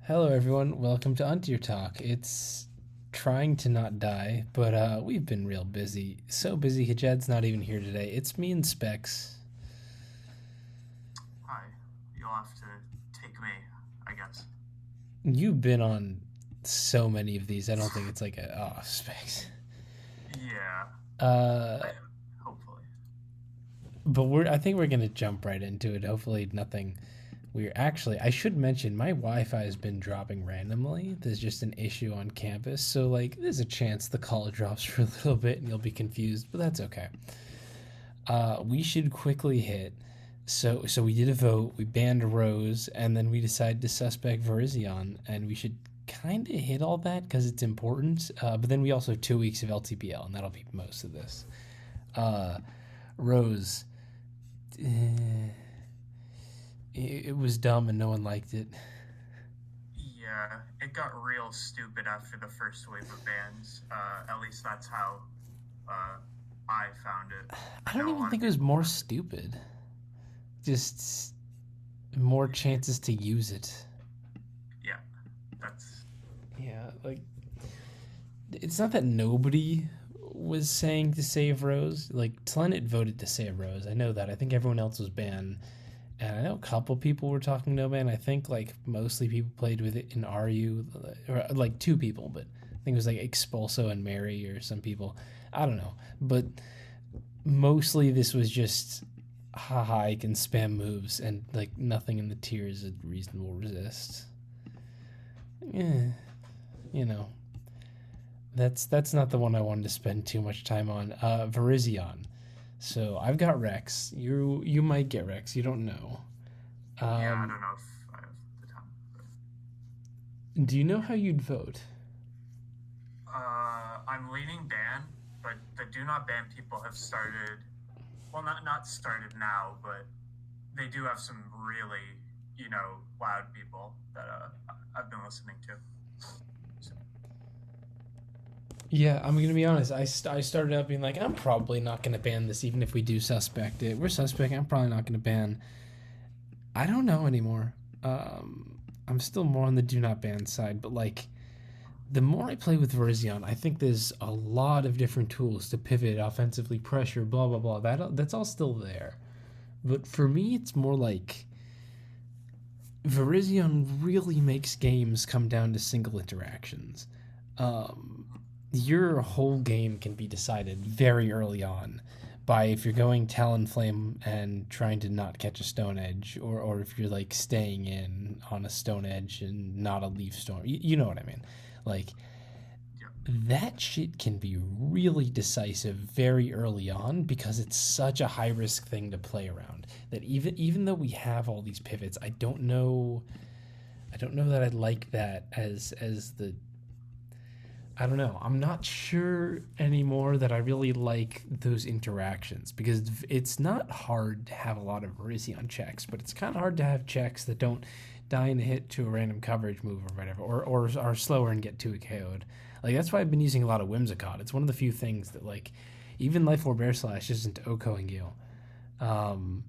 Hello, everyone. Welcome to Untier Talk. It's trying to not die, but we've been real busy. So busy, HJAD's not even here today. It's me and Specs. Hi. You'll have to take me, I guess. You've been on so many of these. I don't think it's like Specs. Yeah. Uh, I, hopefully. but I think we're gonna jump right into it. Hopefully, nothing. We're actually. I should mention my Wi-Fi has been dropping randomly. There's just an issue on campus, so like, there's a chance the call drops for a little bit and you'll be confused, but that's okay. We should quickly hit. So we did a vote. We banned Rose, and then we decided to suspect Verizion, and we should kind of hit all that because it's important. But then we also have 2 weeks of LTPL, and that'll be most of this. Uh, Rose, uh, it was dumb and no one liked it. Yeah, it got real stupid after the first wave of bans. At least that's how uh, I found it. I I don't know a even lot of think it was people more found it. stupid. Just more Y- chances to use it. Yeah, that's. Yeah, like it's not that nobody was saying to save Rose. Like Telenet voted to save Rose. I know that. I think everyone else was banned, and I know a couple people were talking no ban. I think like mostly people played with it in RU, or like two people, but I think it was like Expulso and Mary or some people. I don't know, but mostly this was just haha, I can spam moves and like nothing in the tier is a reasonable resist. Yeah, you know. That's not the one I wanted to spend too much time on. Verizion. So I've got Rex. You might get Rex. You don't know. Yeah, I Um, don't know if I have the time. But, do you know how you'd vote? I'm leaning ban, but the do not ban people have started. Well, not started now, but they do have some really, loud people that I've been listening to. So, Yeah, I'm gonna be honest. I started out being like, I'm probably not gonna ban this, even if we do suspect it. We're suspect. I'm probably not gonna ban. I don't know anymore. I'm still more on the do not ban side, but like the more I play with Verizion, I think there's a lot of different tools to pivot, offensively pressure, blah blah blah. That's all still there. But for me, it's more like Verizion really makes games come down to single interactions. Um, your whole game can be decided very early on by if you're going Talonflame and trying to not catch a Stone Edge, or if you're like staying in on a Stone Edge and not a Leaf Storm. You know what I mean? Like, yeah, that shit can be really decisive very early on because it's such a high risk thing to play around that even though we have all these pivots, I don't know that I like that as the I don't know. I'm not sure anymore that I really like those interactions because it's not hard to have a lot of Virizion checks, but it's kind of hard to have checks that don't die in a hit to a random coverage move or whatever, or are slower and get 2 KO'd. Like, that's why I've been using a lot of Whimsicott. It's one of the few things that, like, even Life Lore Bear Slash isn't OKOing you. Um,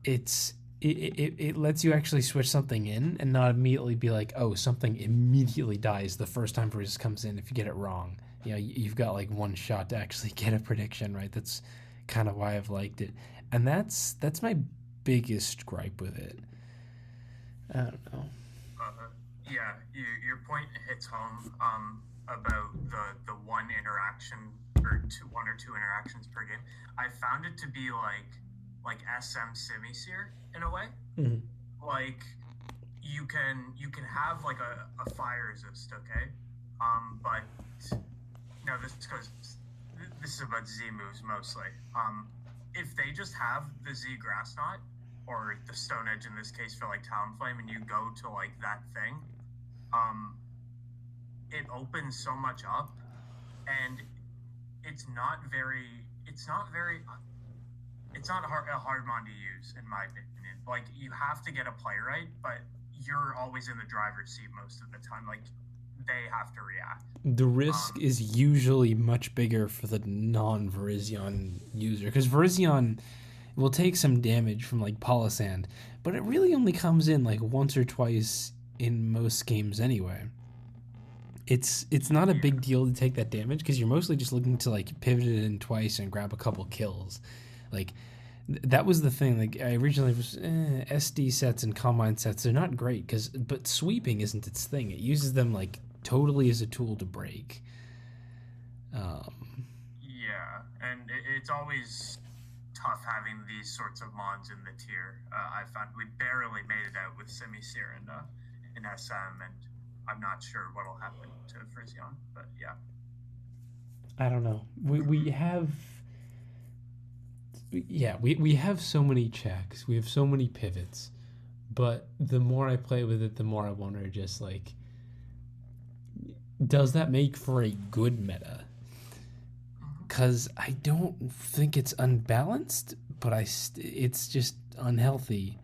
it lets you actually switch something in and not immediately be like, oh, something immediately dies the first time Bruce comes in if you get it wrong. You know, you've got like one shot to actually get a prediction right. That's kind of why I've liked it, and that's my biggest gripe with it. I don't know. yeah. Your point hits home about the one interaction or one or two interactions per game. I found it to be like SM Simisear in a way. Mm-hmm. Like you can have like a fire resist, okay? But no, this is about Z moves mostly. If they just have the Z Grass Knot or the Stone Edge in this case for like Talonflame, and you go to like that thing, um, it opens so much up, and it's not very, it's not very, it's not a hard mon to use in my opinion. Like you have to get a play right, but you're always in the driver's seat most of the time. Like they have to react. The risk Um, is usually much bigger for the non-Virizion user because Virizion will take some damage from like Polisand, but it really only comes in like once or twice in most games anyway. It's not a big deal to take that damage because you're mostly just looking to like pivot it in twice and grab a couple kills. Like that was the thing. Like I originally was SD sets and combine sets. They're not great but sweeping isn't its thing. It uses them like totally as a tool to break. Yeah, and it's always tough having these sorts of mons in the tier. I found we barely made it out with Semi-Seer in SM, and I'm not sure what'll happen to Frisian, but yeah. I don't know. We have we have so many checks. We have so many pivots. But the more I play with it, the more I wonder just like does that make for a good meta? Because I don't think it's unbalanced, but it's just unhealthy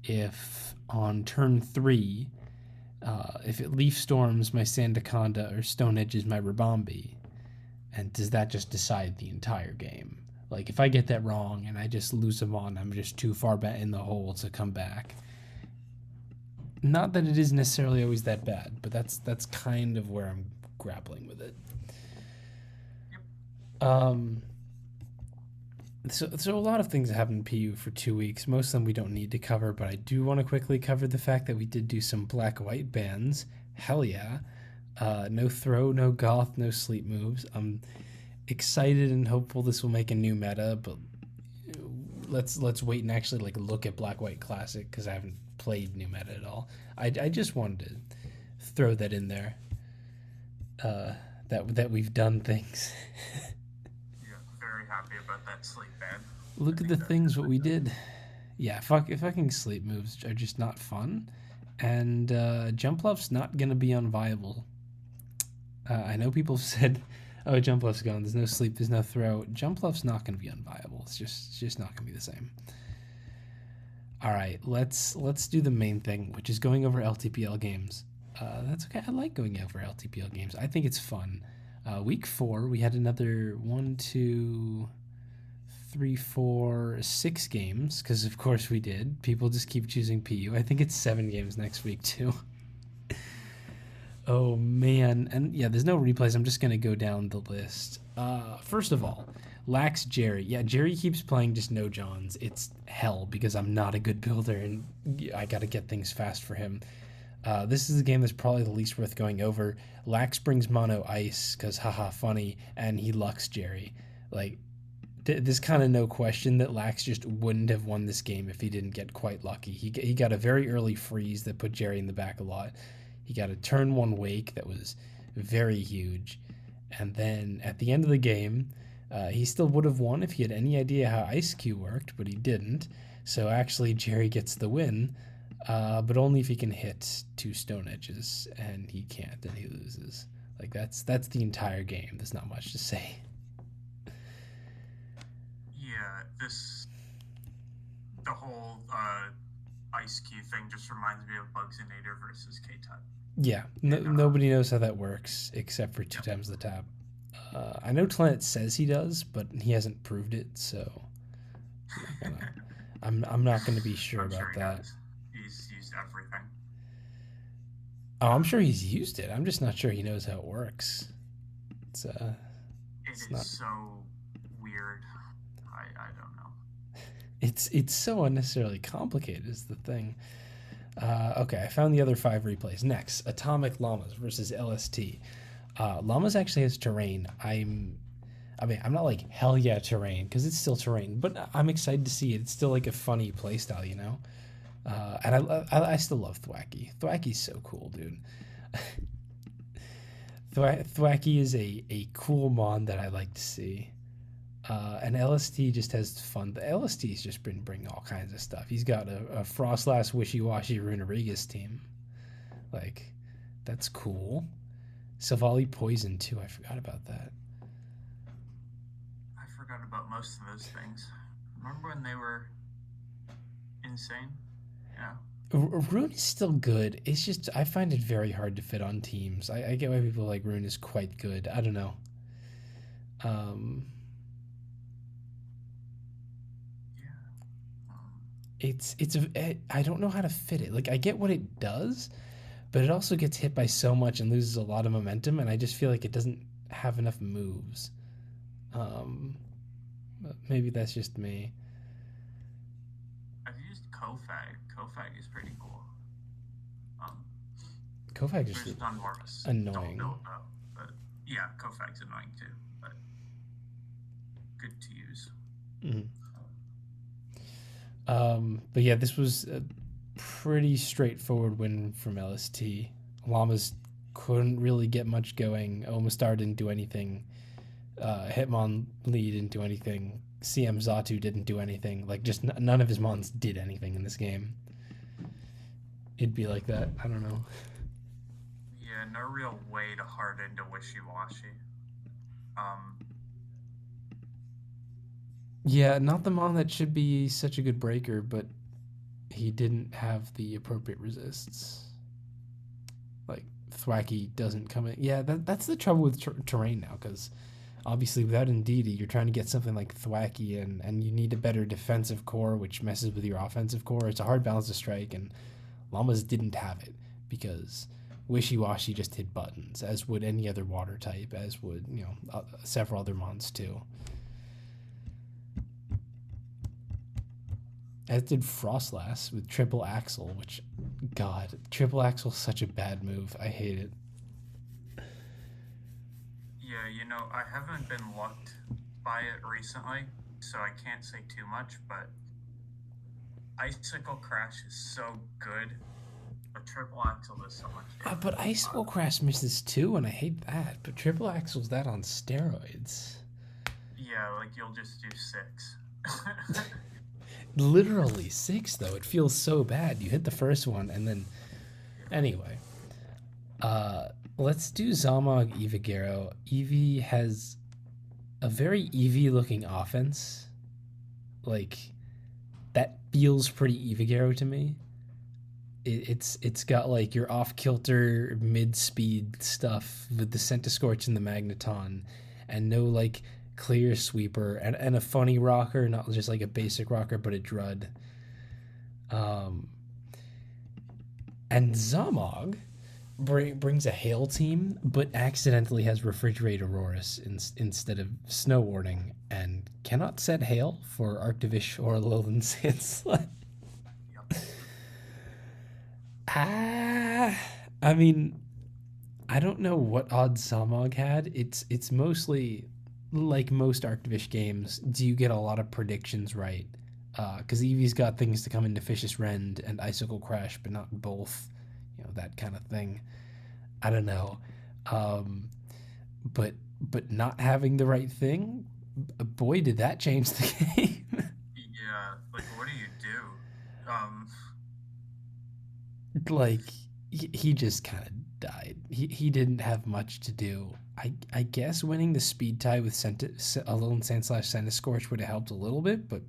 if on turn 3, if it leaf storms my Sandaconda or Stone Edges my Rabombi, and does that just decide the entire game? Like if I get that wrong and I just lose them on, I'm just too far back in the hole to come back. Not that it is necessarily always that bad, but that's kind of where I'm grappling with it. So a lot of things happened in PU for 2 weeks. Most of them we don't need to cover, but I do want to quickly cover the fact that we did do some black-white bans. Hell yeah. No throw, no goth, no sleep moves. I'm excited and hopeful this will make a new meta, but let's wait and actually like look at black-white classic because I haven't played new meta at all. I just wanted to throw that in there. That we've done things. Very happy about that sleep ban. Look at the things what we did. Yeah, fucking sleep moves are just not fun, and jump left's not gonna be unviable. I know people have said, "Oh, jump left's gone. There's no sleep. There's no throw." Jump left's not gonna be unviable. It's just not gonna be the same. All right, let's do the main thing, which is going over LTPL games. That's okay. I like going over LTPL games. I think it's fun. Week 4, we had another 1, 2, 3, 4, 6 games, because of course we did. People just keep choosing PU. I think it's 7 games next week, too. Oh, man. And yeah, there's no replays. I'm just going to go down the list. First of all, Lax Jerry. Yeah, Jerry keeps playing just no Johns. It's hell, because I'm not a good builder, and I got to get things fast for him. This is a game that's probably the least worth going over. Lax brings mono ice because haha funny, and he lucks Jerry. Like there's kind of no question that Lax just wouldn't have won this game if he didn't get quite lucky. He got a very early freeze that put Jerry in the back a lot. He got a turn 1 wake that was very huge, and then at the end of the game, he still would have won if he had any idea how Ice Q worked, but he didn't. So actually, Jerry gets the win. But only if he can hit 2 stone edges, and he can't, and he loses. Like that's the entire game. There's not much to say. Yeah, the whole Ice Q thing just reminds me of Bugsinator versus K-Type. Yeah, nobody knows how that works except for 2 times the tap. I know Planet says he does, but he hasn't proved it, so I'm not gonna be sure about that. He's used everything. Oh, I'm sure he's used it. I'm just not sure he knows how it works. It's not so weird. I don't know. It's so unnecessarily complicated is the thing. Okay, I found the other 5 replays. Next, Atomic Llamas versus LST. Llamas actually has terrain. I'm not like hell yeah terrain because it's still terrain, but I'm excited to see it. It's still like a funny playstyle, you know. And I still love Thwacky. Thwacky's so cool, dude. Thwacky is a cool mon that I like to see. And LST just has fun. The LST's just been bringing all kinds of stuff. He's got a Frostlass Wishy Washy Runerigas team. Like, that's cool. Savali Poison too. I forgot about that. I forgot about most of those things. Remember when they were insane? Yeah. Rune is still good. It's just I find it very hard to fit on teams. I get why people like Rune is quite good. I don't know. I don't know how to fit it. Like I get what it does, but it also gets hit by so much and loses a lot of momentum, and I just feel like it doesn't have enough moves. Um, but maybe that's just me. I've used Kofag. Kofag is pretty cool. Um, Kofag just Versus on more of a stall annoying. build though. But yeah, Kofag's annoying too, but good to use. Mhm. But yeah, this was a pretty straightforward win from LST. Llamas couldn't really get much going. Omastar didn't do anything. Hitmonlee didn't do anything. CM Zatu didn't do anything. Like, just none of his mons did anything in this game. It'd be like that. I don't know. Yeah, no real way to harden to wishy-washy. Um, Yeah, not the mon that should be such a good breaker, but he didn't have the appropriate resists. Like, Thwacky doesn't come in. Yeah, that's the trouble with terrain now, because obviously without Indeedee, you're trying to get something like Thwacky, and you need a better defensive core, which messes with your offensive core. It's a hard balance to strike, and Llamas didn't have it because Wishy-Washy just hit buttons, as would any other water type, as would, several other mons too. As did Frostlass with Triple Axle, which, God, Triple Axle's such a bad move. I hate it. yeah, I haven't been lucked by it recently, so I can't say too much, but Icicle Crash is so good, but Triple Axle does so much damage. But Icicle Crash misses too, and I hate that. But Triple Axle's that on steroids. Yeah, like you'll just do 6. Literally 6, though. It feels so bad. You hit the first one, and then... Anyway. Let's do Zalmog Evigero. Eevee has a very Eevee-looking offense. Like, that feels pretty Evigero to me. It's got, like, your off-kilter, mid-speed stuff with the Centiskorch and the Magneton, and no, like, clear sweeper, and a funny rocker, not just like a basic rocker, but a Drud. And Zamog brings a Hail team, but accidentally has Refrigerate Aurorus instead of Snow Warning, and cannot set Hail for Arctivish or Alolan Sandslide. Yep. I mean, I don't know what odds Zamog had. It's mostly like most Arctivish games. Do you get a lot of predictions right? Because Eevee's got things to come into Vicious Rend and Icicle Crash, but not both. That kind of thing. I don't know. Um, but not having the right thing, boy, did that change the game. Yeah, like what do you do? Like he just kind of died. He didn't have much to do. I guess winning the speed tie with Alolan Sand slash Centiskorch would have helped a little bit, but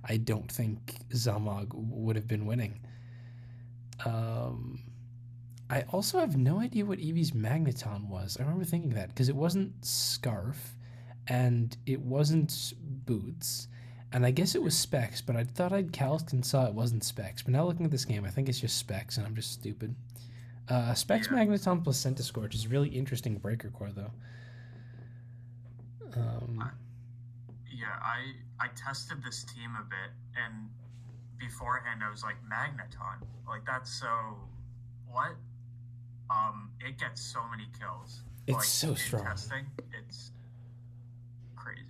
I don't think Zamog would have been winning. I also have no idea what Eevee's Magneton was. I remember thinking that because it wasn't Scarf and it wasn't Boots. And I guess it was Specs, but I thought I'd calced and saw it wasn't Specs. But now looking at this game, I think it's just Specs, and I'm just stupid. Specs Yeah. Magneton plus Centiskorch is a really interesting breaker core, though. Um, Yeah, I tested this team a bit, and beforehand I was like, Magneton, like that's so what? It gets so many kills. It's like, so in strong. Testing, it's crazy.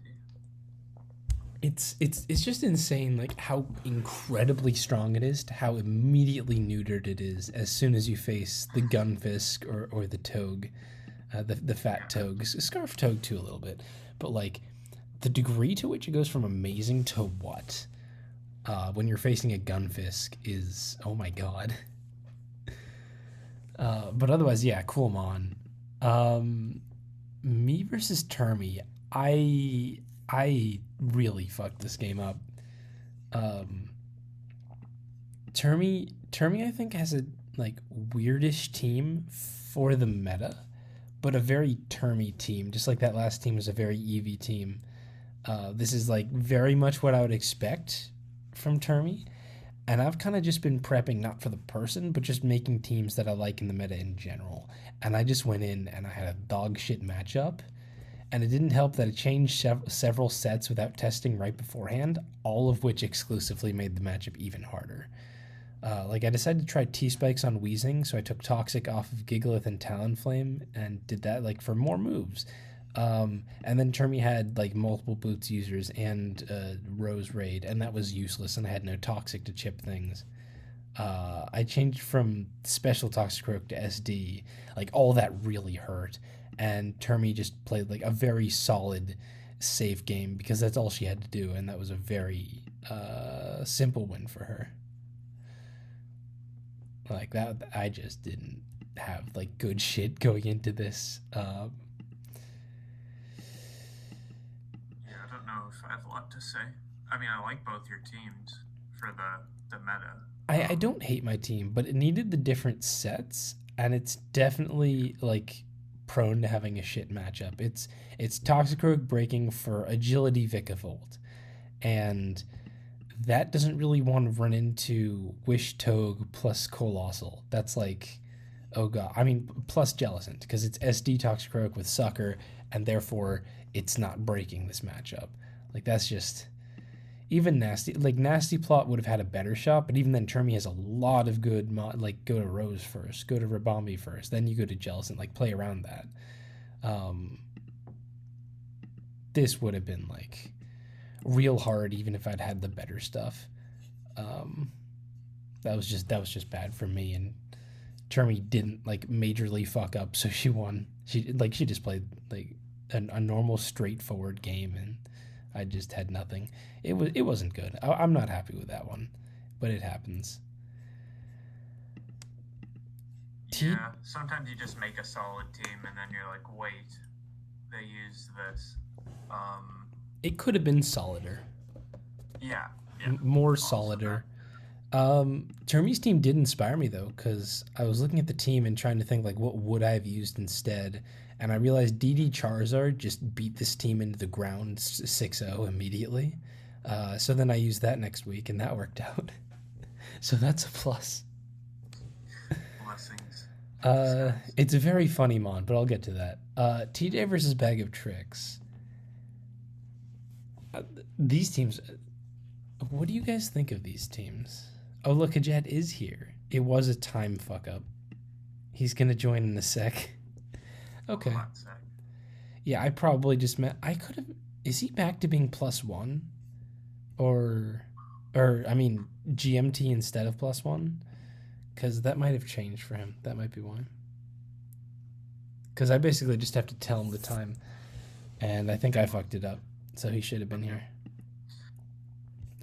it's just insane, like how incredibly strong it is to how immediately neutered it is as soon as you face the Gunfisk or the Togue, the fat Togues, Scarf Togue too a little bit, but like the degree to which it goes from amazing to what when you're facing a Gunfisk is, oh my god. But otherwise, yeah, cool mon. Me versus Termy, I really fucked this game up. Um, Termy, I think has a like weirdish team for the meta, but a very Termy team. Just like that last team was a very Eevee team. This is like very much what I would expect from Termy, And I've kind of just been prepping not for the person, but just making teams that I like in the meta in general. And I just went in and I had a dog shit matchup. And it didn't help that it changed several sets without testing right beforehand, all of which exclusively made the matchup even harder. Like I decided to try T-Spikes on Weezing, so I took Toxic off of Gigalith and Talonflame and did that like for more moves. And then Termi had like multiple boots users and Rose Raid, and that was useless, and I had no Toxic to chip things. I changed from Special Toxic Croak to SD. Like all that really hurt, and Termi just played like a very solid, safe game because that's all she had to do, and that was a very simple win for her. Like that, I just didn't have like good shit going into this. Yeah, I don't know if I have a lot to say. I mean, I like both your teams for the meta. I don't hate my team, but it needed the different sets, and it's definitely like prone to having a shit matchup. It's Toxicroak breaking for agility Vikavolt, and that doesn't really want to run into Wish Togue plus Colossal. That's like, oh god. I mean, plus Jellicent, because it's SD Toxicroak with Sucker, and therefore it's not breaking this matchup. Like, that's just. Even Nasty Plot would have had a better shot, but even then, Termi has a lot of good like go to Rose first, go to Rabombi first, then you go to Jellicent, like play around that. Um, this would have been like real hard, even if I'd had the better stuff. Um, that was just bad for me, and Termi didn't like majorly fuck up, so she won. She just played like a normal straightforward game, and I just had nothing. It wasn't good. I'm not happy with that one, but it happens. Yeah, sometimes you just make a solid team and then you're like, wait, they used this. It could have been solider, Yeah, more also solider. Termi's team did inspire me though, because I was looking at the team and trying to think like what would I have used instead, and I realized DD Charizard just beat this team into the ground 6-0 immediately. So then I used that next week, and that worked out. So that's a plus. blessings. It's a very funny mon, but I'll get to that. TJ versus Bag of Tricks. These teams. What do you guys think of these teams? Oh, look, HJAD is here. It was a time fuck up. He's gonna join in a sec. Okay. Hold on a sec. Yeah, I probably just meant I could have. Is he back to being +1, or I mean GMT instead of +1? Because that might have changed for him. That might be why. Because I basically just have to tell him the time, and I think I fucked it up. So he should have been here.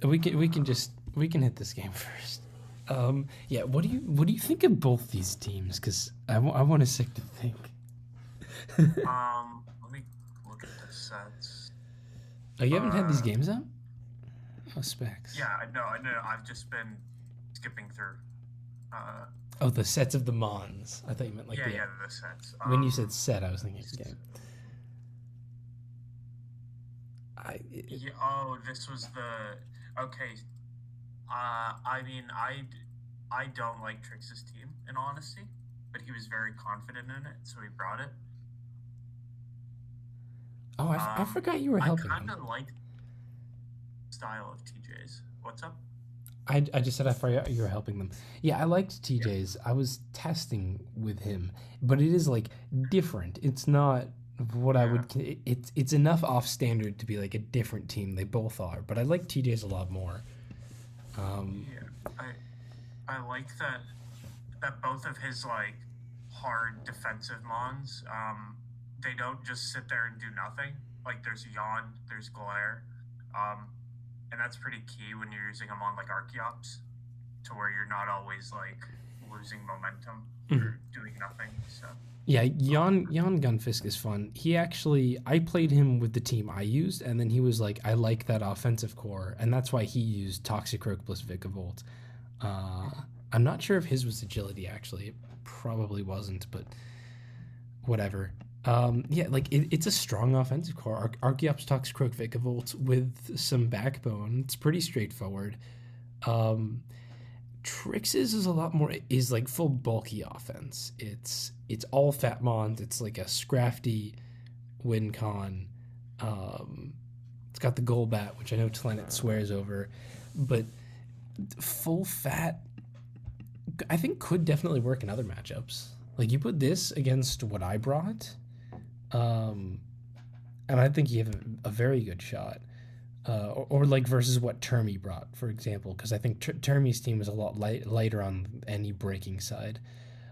We can hit this game first. Yeah. What do you think of both these teams? Because I want a sec to think. Let me look at the sets. Oh, you haven't had these games out? Oh, specs. Yeah, I know. I've just been skipping through. Oh, the sets of the Mons. I thought you meant like the sets. When you said set, I was thinking of the game. This was the okay. I mean, I don't like Trix's team in honesty, but he was very confident in it, so he brought it. Oh, I forgot you were helping I him. kind of like the style of TJ's. What's up? I just said I forgot you were helping them. Yeah, I liked TJ's. I was testing with him, but it is like different. It's not what I would. It's enough off standard to be like a different team. They both are, but I like TJ's a lot more. I like that both of his like hard defensive mons. They don't just sit there and do nothing. Like there's Yawn, there's Glare, and that's pretty key when you're using them on like Archeops, to where you're not always like losing momentum or doing nothing. So yeah, Jan Gunfisk is fun. I played him with the team I used, and then he was like, I like that offensive core, and that's why he used Toxicroak plus Vikavolt. I'm not sure if his was agility actually. It probably wasn't, but whatever. Yeah, like it's a strong offensive core. Archeops, Toxicroak, Vikavolt with some backbone. It's pretty straightforward. Trix's is a lot more is like full bulky offense. It's all fat mons. It's like a scrafty win con. It's got the Golbat, which I know Tlenet swears over, but full fat I think could definitely work in other matchups. Like you put this against what I brought, and I think you have a very good shot. Or like versus what Termy brought, for example, because I think Termy's team was a lot lighter on any breaking side.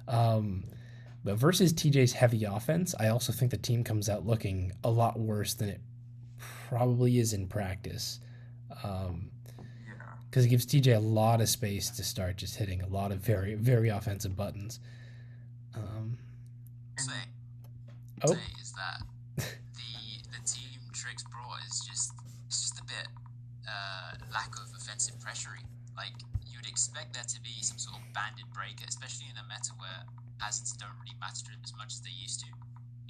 But versus TJ's heavy offense, I also think the team comes out looking a lot worse than it probably is in practice. Because it gives TJ a lot of space to start just hitting a lot of very, very offensive buttons. Say is that the team Trix brought is just a bit lack of offensive pressuring. Like you'd expect there to be some sort of banded breaker, especially in a meta where hazards don't really matter as much as they used to.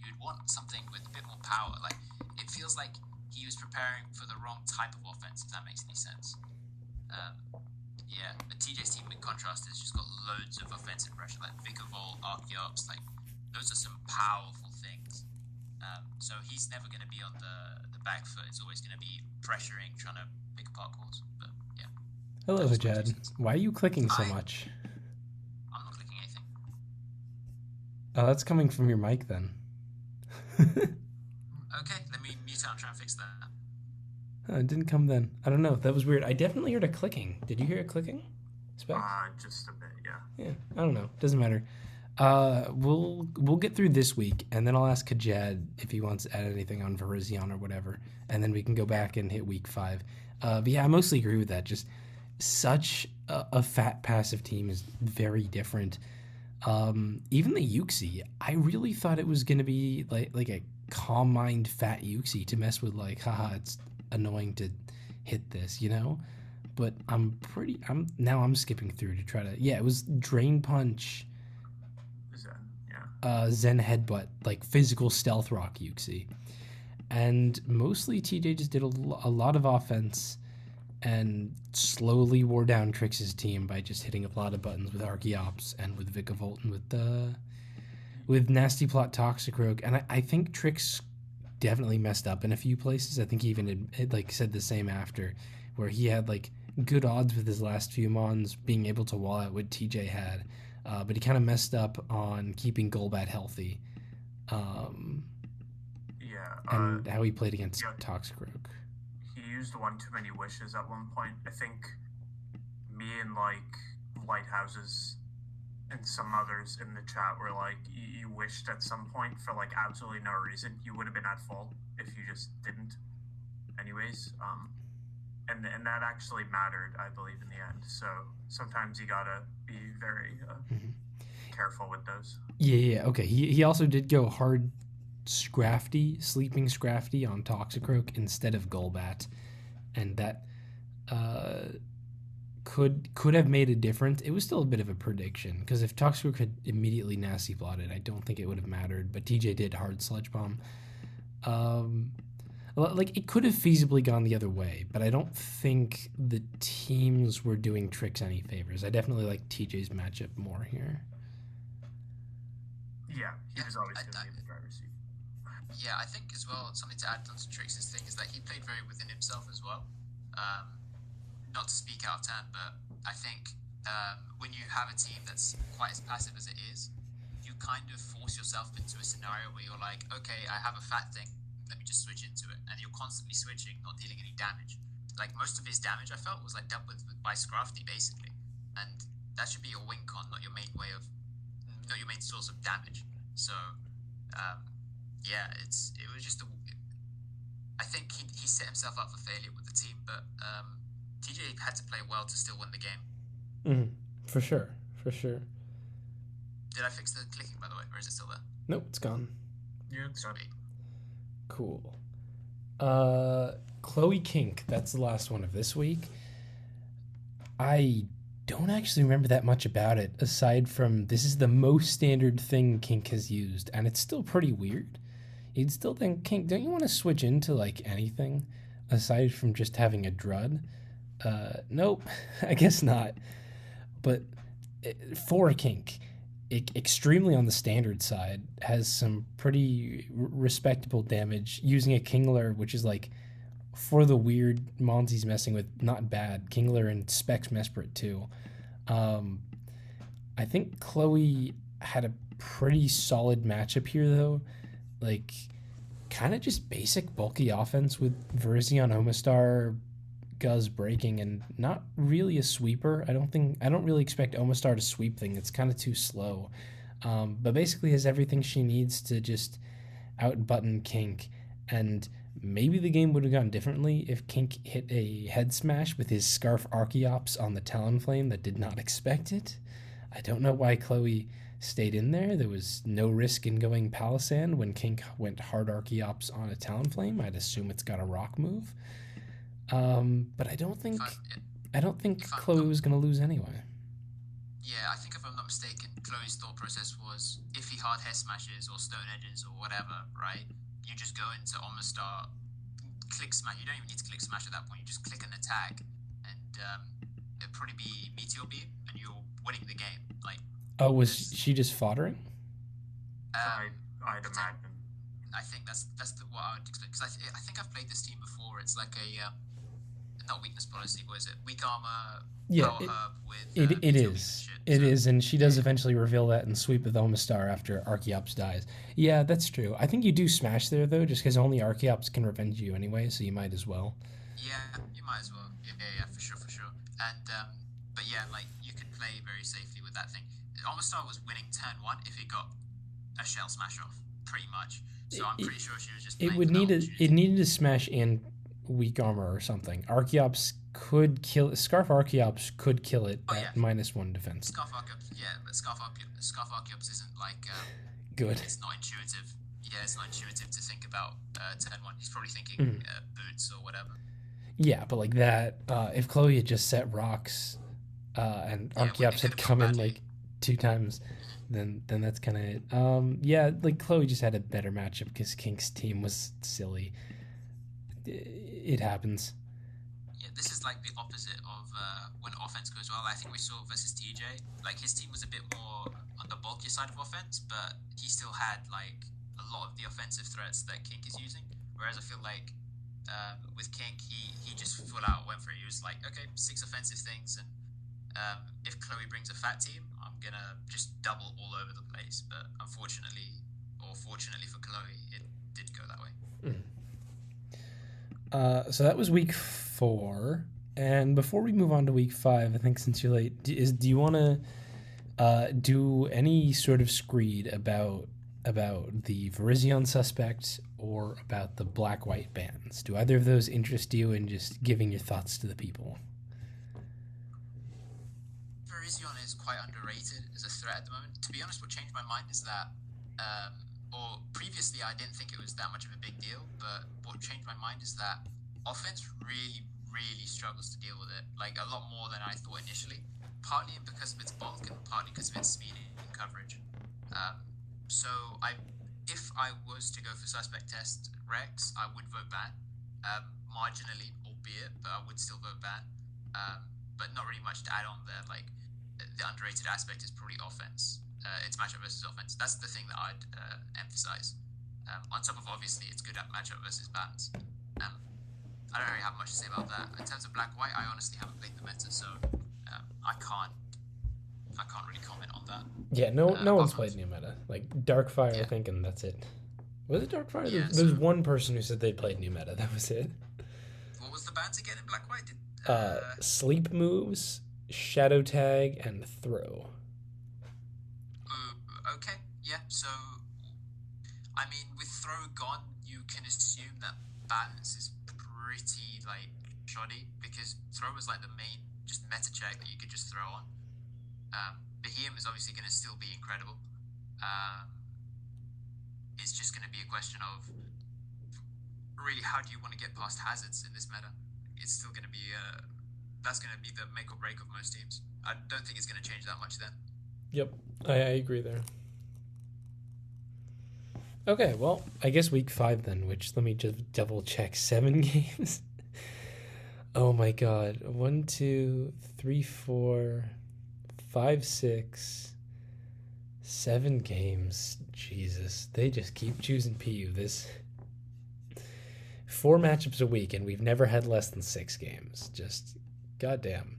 You'd want something with a bit more power. Like it feels like he was preparing for the wrong type of offense, if that makes any sense. But TJ's team, in contrast, has just got loads of offensive pressure, like Vikavolt, Archeops, like those are some powerful things. So he's never going to be on the back foot. It's always going to be pressuring, trying to pick apart calls. But yeah. Hello, HJAD. Why are you clicking so much? I'm not clicking anything. Oh, that's coming from your mic then. Okay, let me mute out and try and fix that. It didn't come then. I don't know. That was weird. I definitely heard a clicking. Did you hear it clicking? Specs? Just a bit, yeah. Yeah, I don't know. Doesn't matter. We'll get through this week, and then I'll ask HJAD if he wants to add anything on Virizion or whatever, and then we can go back and hit week 5. But yeah, I mostly agree with that. Just such a fat passive team is very different. Even the Yuxi, I really thought it was going to be like a calm mind fat Yuxi to mess with, like, haha, it's annoying to hit this, you know? But I'm skipping through to try to, it was Drain Punch, Zen Headbutt, like physical Stealth Rock Yuxi. And mostly TJ just did a lot of offense and slowly wore down Trix's team by just hitting a lot of buttons with Archeops and with Vikavolt and with Nasty Plot Toxic Rogue. And I think Trix definitely messed up in a few places. I think he even had said the same after, where he had like good odds with his last few mons being able to wall out what TJ had, but he kind of messed up on keeping Golbat healthy. And how he played against Toxic Rogue. He used one too many wishes at one point. I think me and like Lighthouses and some others in the chat were like, you wished at some point for like absolutely no reason. You would have been at full if you just didn't. Anyways, and that actually mattered, I believe, in the end. So sometimes you gotta be very careful with those. Yeah. Okay. He also did go hard sleeping Scrafty on Toxic Rogue instead of Golbat, and that could have made a difference. It was still a bit of a prediction, because if Toxic Rogue had immediately Nasty Plotted, I don't think it would have mattered, but TJ did hard Sludge Bomb. Like, it could have feasibly gone the other way, but I don't think the teams were doing Trix any favors. I definitely like TJ's matchup more here. Yeah, he was always going to be in the driver's seat. Yeah, I think as well, something to add on to Trix's thing is that he played very within himself as well. Not to speak out of turn, but I think when you have a team that's quite as passive as it is, you kind of force yourself into a scenario where you're like, okay, I have a fat thing, let me just switch into it. And you're constantly switching, not dealing any damage. Like, most of his damage, I felt, was like dealt with by Scrafty, basically. And that should be your win con, not your main source of damage. So, it was just I think he set himself up for failure with the team, but TJ had to play well to still win the game. For sure. Did I fix the clicking, by the way, or is it still there? Nope, it's gone. Yeah, it's gone. Cool. Chloe Kink, that's the last one of this week. I don't actually remember that much about it, aside from this is the most standard thing Kink has used, and it's still pretty weird. You'd still think, Kink, don't you want to switch into, like, anything aside from just having a Drud? Nope, I guess not. but for Kink, extremely on the standard side, has some pretty respectable damage using a Kingler, which is like, for the weird mons he's messing with, not bad. Kingler and Specs Mesprit too. I think Chloe had a pretty solid matchup here though. Like, kind of just basic bulky offense with Virizion, Omastar, Guz breaking, and not really a sweeper. I don't really expect Omastar to sweep thing. It's kind of too slow. But basically has everything she needs to just out button Kink. And maybe the game would have gone differently if Kink hit a head smash with his Scarf Archeops on the Talonflame that did not expect it. I don't know why Chloe stayed in there. There was no risk in going Palisand when Kink went hard Archeops on a Talonflame. I'd assume it's got a rock move. But I don't think Chloe was going to lose anyway. Yeah, I think if I'm not mistaken, Chloe's thought process was if he hard hair smashes or stone edges or whatever, right? You just go into Omastar, click smash. You don't even need to click smash at that point. You just click an attack, and it'd probably be Meteor Beam, and you're winning the game. Like, oh, was she just foddering? I'd imagine. I think that's what I would expect, because I think I've played this team before. It's like a not weakness policy, what is it? Weak armor, power herb with it is. It is, and she does eventually reveal that and sweep with Omastar after Archeops dies. Yeah, that's true. I think you do smash there though, just because only Archeops can revenge you anyway, so you might as well. Yeah, you might as well. Yeah, for sure. And but yeah, like you could play very safely with that thing. Omastar was winning turn 1 if he got a shell smash off, pretty much. So I'm pretty sure she was just. It needed to smash in weak armor or something. Archeops could kill Scarf Archeops could kill it at -1 defense. Scarf Archeops, yeah, but Scarf Archeops isn't like good. It's not intuitive. Yeah, it's not intuitive to think about turn 1. He's probably thinking boots or whatever. Yeah, but like that, if Chloe had just set rocks, and Archeops had come in like 2 times, then that's kind of it. Yeah, like Chloe just had a better matchup because Kink's team was silly. It happens. Yeah, this is like the opposite of when offense goes well. I think we saw versus TJ. Like his team was a bit more on the bulkier side of offense, but he still had like a lot of the offensive threats that Kink is using. Whereas I feel like with Kink, he just full out went for it. He was like, okay, 6 offensive things, and if Chloe brings a fat team, I'm gonna just double all over the place. But unfortunately, or fortunately for Chloe, it did go that way. So that was week 4, and before we move on to week 5, I think since you're late, do you want to do any sort of screed about the Virizion suspect or about the black-white bans? Do either of those interest you in just giving your thoughts to the people? Virizion is quite underrated as a threat at the moment. To be honest, what changed my mind is that, or previously I didn't think it was that much of a big deal, but what changed my mind is that offense really, really struggles to deal with it, like a lot more than I thought initially, partly because of its bulk and partly because of its speed and coverage. So if I was to go for suspect test Rex, I would vote ban, marginally, albeit, but I would still vote ban. But not really much to add on there. Like the underrated aspect is probably offense. It's matchup versus offense. That's the thing that I'd emphasize. On top of obviously it's good at matchup versus bans. I don't really have much to say about that. In terms of black-white, I honestly haven't played the meta, so I can't really comment on that. Yeah, no one's played new meta. Like Darkfire, I think, and that's it. Was it Darkfire? Yeah, there's one person who said they played new meta. That was it. What was the bans again in black-white? Sleep moves, Shadow Tag, and Throw. Okay, yeah. So, I mean, with Throw gone, you can assume that balance is pretty like shoddy, because Throw was like the main just meta check that you could just throw on. Behem is obviously going to still be incredible. It's just going to be a question of really how do you want to get past hazards in this meta. It's still going to be that's going to be the make or break of most teams. I don't think it's going to change that much then. Yep, I agree there. Okay, well, I guess week 5 then, which let me just double check. 7 games. Oh my god. 1, 2, 3, 4, 5, 6, 7 games. Jesus, they just keep choosing PU. This 4 matchups a week, and we've never had less than 6 games. Just goddamn.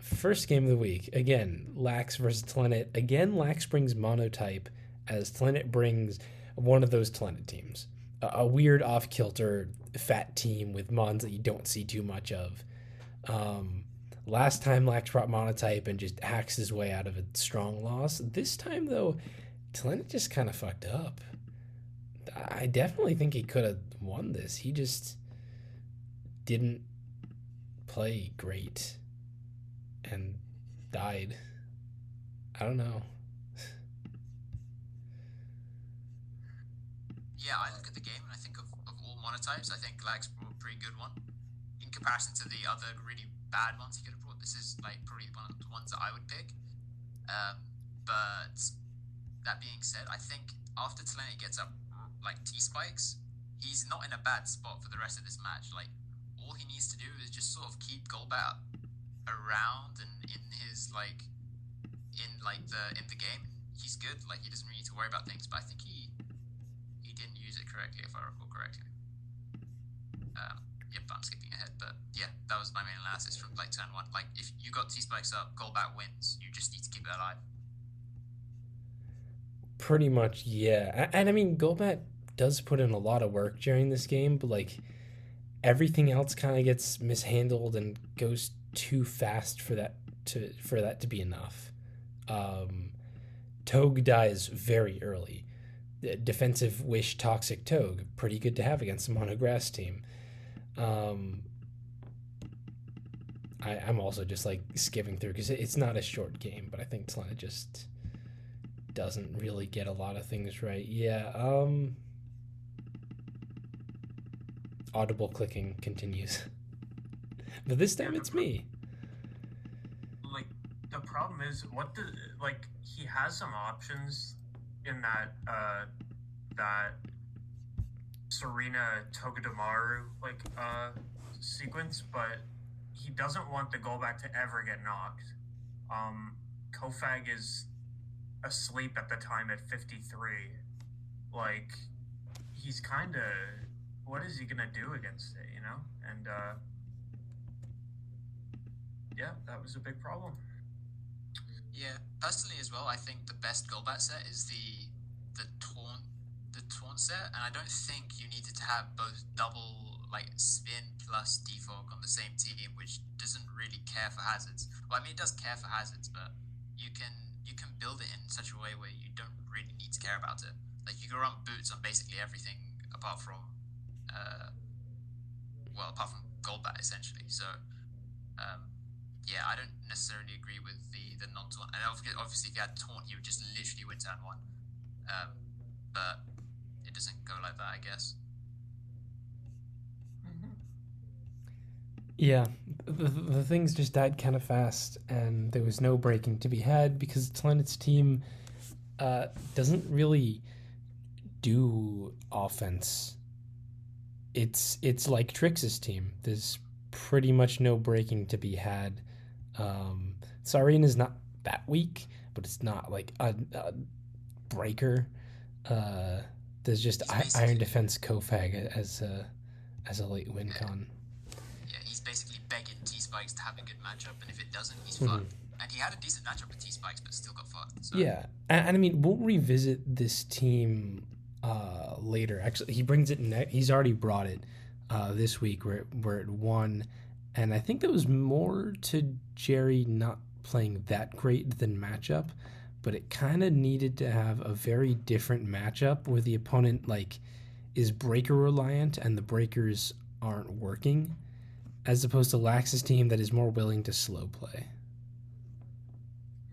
First game of the week, again, Lax versus Telenet. Again, Lax brings monotype, as Telenet brings one of those Telenet teams. A weird off-kilter fat team with mons that you don't see too much of. Last time Lax brought monotype and just hacks his way out of a strong loss. This time, though, Telenet just kind of fucked up. I definitely think he could have won this. He just didn't play great and died. I don't know. Yeah, I look at the game and I think of all monotypes, I think Lax brought a pretty good one. In comparison to the other really bad ones he could have brought, this is like probably one of the ones that I would pick. But that being said, I think after Telenet gets up like T-spikes, he's not in a bad spot for the rest of this match. Like, all he needs to do is just sort of keep Golbat around and in his in the game. He's good. Like, he doesn't really need to worry about things. But I think he didn't use it correctly, if I recall correctly. But I'm skipping ahead. But yeah, that was my main analysis from like turn 1. Like, if you got T-spikes up, Golbat wins. You just need to keep it alive. Pretty much, yeah. And I mean, Golbat does put in a lot of work during this game, but like everything else kind of gets mishandled and goes too fast for that to be enough. Togue dies very early. Defensive Wish Toxic Togue, pretty good to have against a mono grass team. I'm also just like skipping through because it's not a short game, but I think Telenet just doesn't really get a lot of things right. Yeah, audible clicking continues. But this time it's me. Like, the problem is, he has some options in that Serena Togedemaru sequence, but he doesn't want the Golbat to ever get knocked. Kofag is asleep at the time at 53. Like, he's kind of, what is he gonna do against it, you know? And yeah, that was a big problem. Yeah, personally as well, I think the best Golbat set is the taunt set, and I don't think you needed to have both double spin plus defog on the same team, which doesn't really care for hazards. Well, I mean, it does care for hazards, but you can build it in such a way where you don't really need to care about it. Like, you can run boots on basically everything apart from Golbat, essentially. So yeah, I don't necessarily agree with the non-taunt. And obviously if you had taunt, you would just literally win turn 1. But it doesn't go like that, I guess. Yeah, the things just died kind of fast, and there was no breaking to be had because Telenet's team doesn't really do offense. It's like Trix's team. There's pretty much no breaking to be had. Sareen is not that weak, but it's not like a breaker. There's just Iron Defense Kofag as a late win con. Yeah, he's basically begging T-Spikes to have a good matchup, and if it doesn't, he's fucked. And he had a decent matchup with T-Spikes, but still got fucked. So. Yeah, and I mean, we'll revisit this team later. Actually, he brings it he's already brought it this week where it won, and I think that was more to Jerry not playing that great than matchup, but it kind of needed to have a very different matchup where the opponent is breaker reliant and the breakers aren't working, as opposed to Lax's team that is more willing to slow play.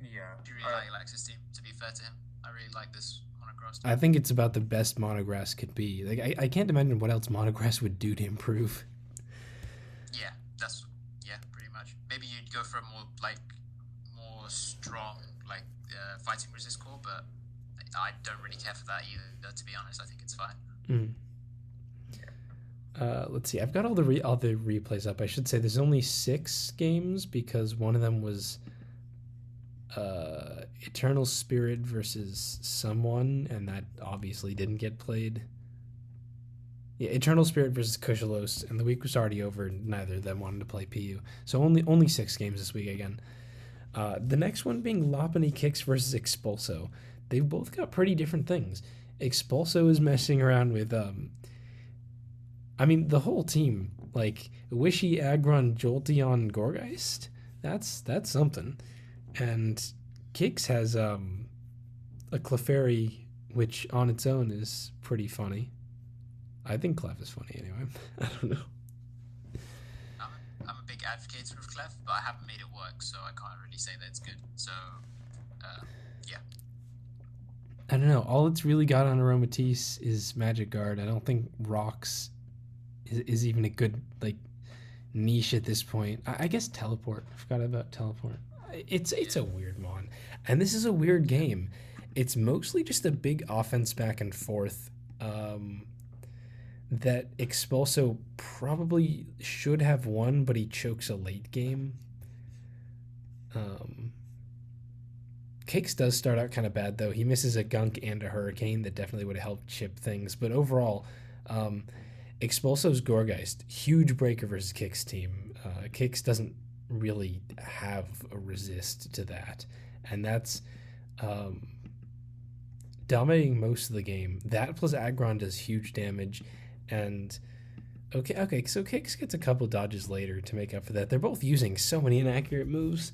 Yeah. Do you really like Lax's team, to be fair to him? I really like this monograss team. I think it's about the best monograss could be. I can't imagine what else monograss would do to improve. Yeah, pretty much. Maybe you'd go for a more strong fighting resist core, but I don't really care for that either, to be honest. I think it's fine. Let's see. I've got all the replays up. I should say there's only 6 games because one of them was Eternal Spirit versus someone, and that obviously didn't get played. Yeah, Eternal Spirit versus Kushalos, and the week was already over, and neither of them wanted to play PU. So only 6 games this week again. The next one being Lopunny Kicks versus Expulso. They've both got pretty different things. Expulso is messing around with, the whole team. Like, Wishy, Aggron, Jolteon, Gorgeist. That's something. And Kix has a Clefairy, which on its own is pretty funny. I think Clef is funny anyway. I don't know. I'm a big advocate for Clef, but I haven't made it work, so I can't really say that it's good. So, yeah. I don't know. All it's really got on Aromatisse is Magic Guard. I don't think Rocks is even a good niche at this point. I guess Teleport. I forgot about Teleport. It's a weird one, and this is a weird game. It's mostly just a big offense back and forth. That Expulso probably should have won, but he chokes a late game. Cakes does start out kind of bad, though. He misses a Gunk and a Hurricane that definitely would have helped chip things. But overall, Expulso's Gorgeist, huge breaker versus Kicks team. Kicks doesn't really have a resist to that. And that's dominating most of the game. That plus Aggron does huge damage. And okay, so Kicks gets a couple dodges later to make up for that. They're both using so many inaccurate moves.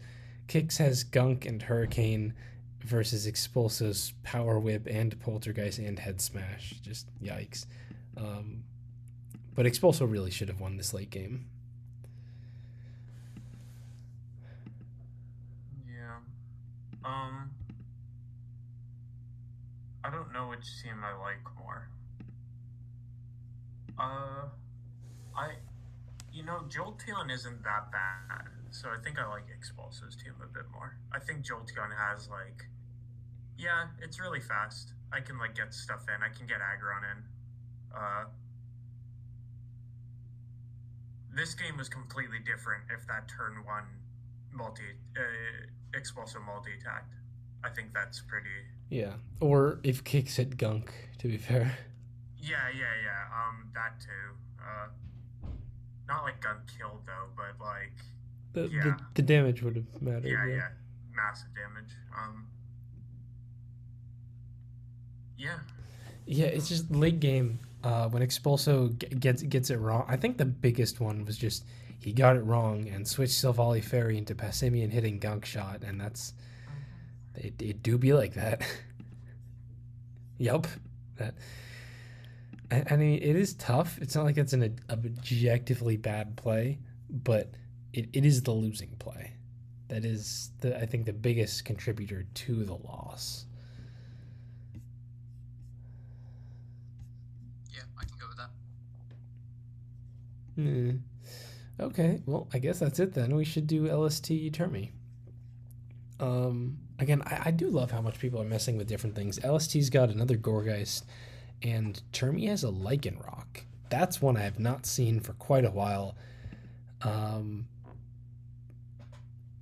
Kicks has Gunk and Hurricane versus Expulso's Power Whip and Poltergeist and Head Smash. Just yikes. But Expulso really should have won this late game. Yeah. I don't know which team I like more. Jolteon isn't that bad, so I think I like Expulso's team a bit more. I think Jolteon has it's really fast. I can get stuff in. I can get Aggron in. This game was completely different if that turn one Expulso multi-attacked. I think that's pretty... Yeah, or if Kicks hit Gunk, to be fair. Yeah. That too. Not Gunk killed though, but the damage would have mattered. Yeah, massive damage. Yeah, it's just late game when Expulso gets it wrong. I think the biggest one was just he got it wrong and switched Silvally Fairy into Passimian hitting Gunk Shot, and that's it do be like that. Yup. That. I mean, it is tough. It's not like it's an objectively bad play, but it is the losing play. That is, I think, the biggest contributor to the loss. Yeah, I can go with that. Okay, well, I guess that's it then. We should do LST Termi. Again, I do love how much people are messing with different things. LST's got another Gorgeist, and Termi has a Lycanroc. That's one I have not seen for quite a while.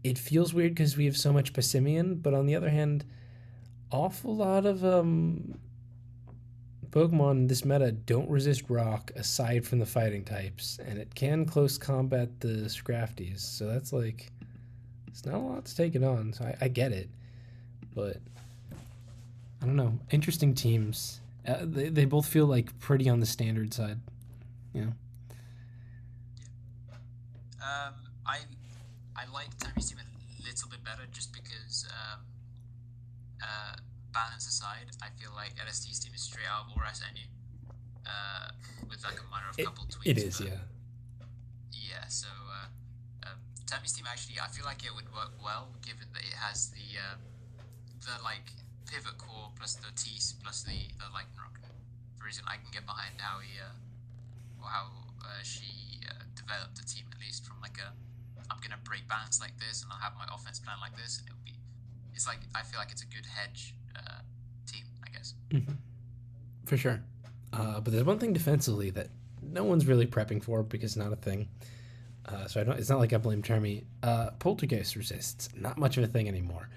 It feels weird because we have so much Passimian, but on the other hand, awful lot of Pokemon in this meta don't resist rock aside from the fighting types, and it can close combat the Scrafties, so that's it's not a lot to take it on, so I get it, but I don't know. Interesting teams. They both feel pretty on the standard side, Yeah. I like Termi's team a little bit better just because balance aside, I feel like LST's team is straight out of Oras Enu with a minor of couple tweaks. It is, yeah. Yeah, so Termi's team actually, I feel like it would work well given that it has the pivot core plus the Tease plus the Lycanroc. For reason I can get behind how she developed the team, at least from I'm gonna break balance like this and I'll have my offense plan like this, and I feel like it's a good hedge team, I guess. Mm-hmm. For sure. But there's one thing defensively that no one's really prepping for because it's not a thing. So it's not like I blame Termi. Poltergeist resists, not much of a thing anymore.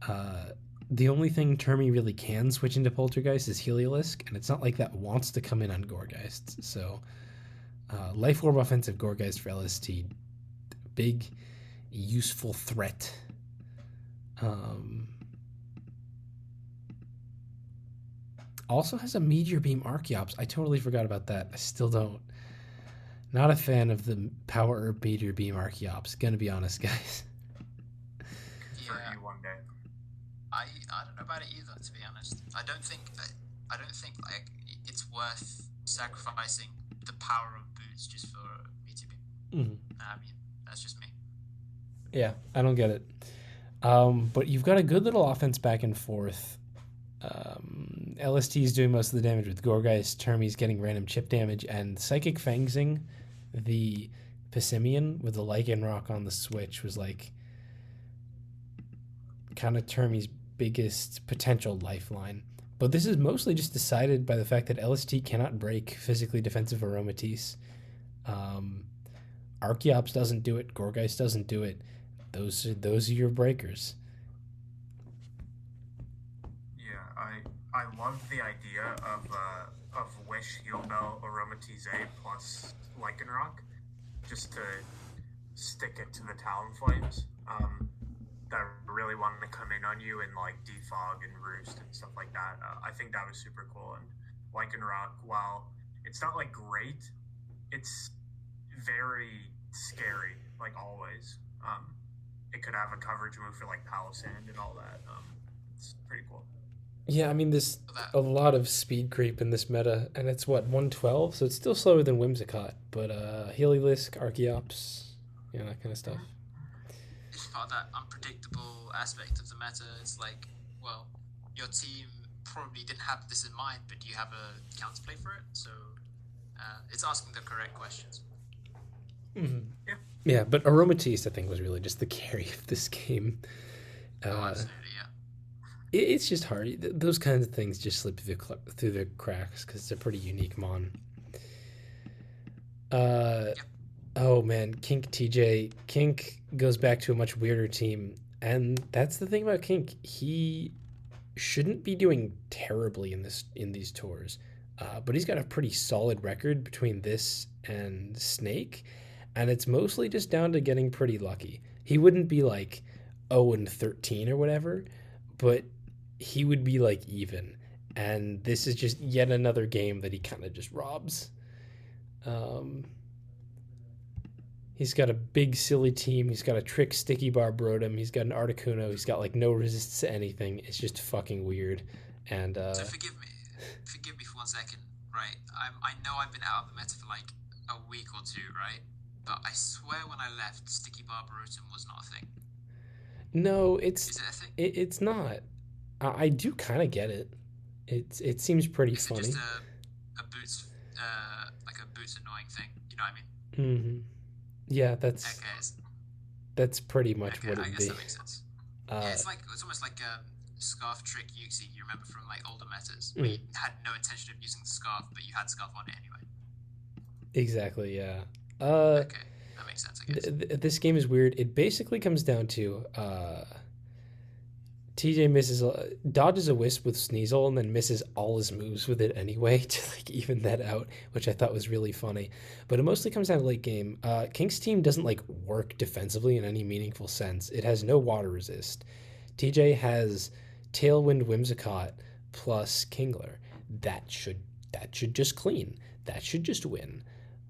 The only thing Termi really can switch into Poltergeist is Heliolisk, and it's not like that wants to come in on Goregeist. So, Life Orb offensive Goregeist for LST, big, useful threat. Also has a Meteor Beam Archeops. I totally forgot about that. I still don't. Not a fan of the Power Herb Meteor Beam Archeops. Gonna be honest, guys. For you one day. I don't know about it either, to be honest. I don't think like it's worth sacrificing the power of boots just for Meteor Beam. Mm-hmm. I mean, that's just me. Yeah, I don't get it. But you've got a good little offense back and forth. LST is doing most of the damage with Goregeist. Termi's getting random chip damage, and Psychic Fangsing the Pessimian with the Lichen Rock on the switch was like kind of Termi's biggest potential lifeline. But this is mostly just decided by the fact that LST cannot break physically defensive Aromatisse. Archeops doesn't do it. Goregeist doesn't do it. Those are your breakers. Yeah, I love the idea of Wish, Heal Bell, Aromatisse plus Lycanroc, just to stick it to the Talonflames that really wanted to come in on you and like defog and roost and stuff like that. I think that was super cool. And Lycanroc, while it's not like great, it's very scary, like always. It could have a coverage move for like Palossand and all that. It's pretty cool. Yeah, I mean, there's a lot of speed creep in this meta, and it's what, 112? So it's still slower than Whimsicott, but Heliolisk, Archeops, that kind of stuff. It's part of that unpredictable aspect of the meta. It's like, well, your team probably didn't have this in mind, but you have a counterplay for it, so it's asking the correct questions. Mm-hmm. Yeah, but Aromatisse, I think, was really just the carry of this game. Absolutely, yeah. It's just hard. Those kinds of things just slip through the cracks because it's a pretty unique mon. Yep. Oh man, Kink TJ. Kink goes back to a much weirder team, and that's the thing about Kink. He shouldn't be doing terribly in these tours, but he's got a pretty solid record between this and Snake, and it's mostly just down to getting pretty lucky. He wouldn't be like 0-13 or whatever, but he would be like even, and this is just yet another game that he kind of just robs. He's got a big silly team. He's got a trick Sticky Bar Brodom. He's got an Articuno. He's got like no resists to anything. It's just fucking weird. And so forgive me for 1 second, right? I know I've been out of the meta for like a week or two, right? But I swear when I left, Sticky Bar Brodom was not a thing. No, Is it a thing? it's not. I do kind of get it. It seems pretty Is funny. it just a boots like a boots annoying thing? You know what I mean? Mm-hmm. Yeah, Okay, that's pretty much okay, what I it'd guess be. that makes sense. Yeah, it's almost like Scarf Trick Yuxi. You remember from like older metas where you had no intention of using the scarf, but you had scarf on it anyway. Exactly. Yeah. Okay, that makes sense. I guess. This game is weird. It basically comes down to TJ dodges a wisp with Sneasel and then misses all his moves with it anyway to like even that out, which I thought was really funny. But it mostly comes down to late game. Kink's team doesn't like work defensively in any meaningful sense. It has no water resist. TJ has Tailwind Whimsicott plus Kingler. That should just clean. That should just win.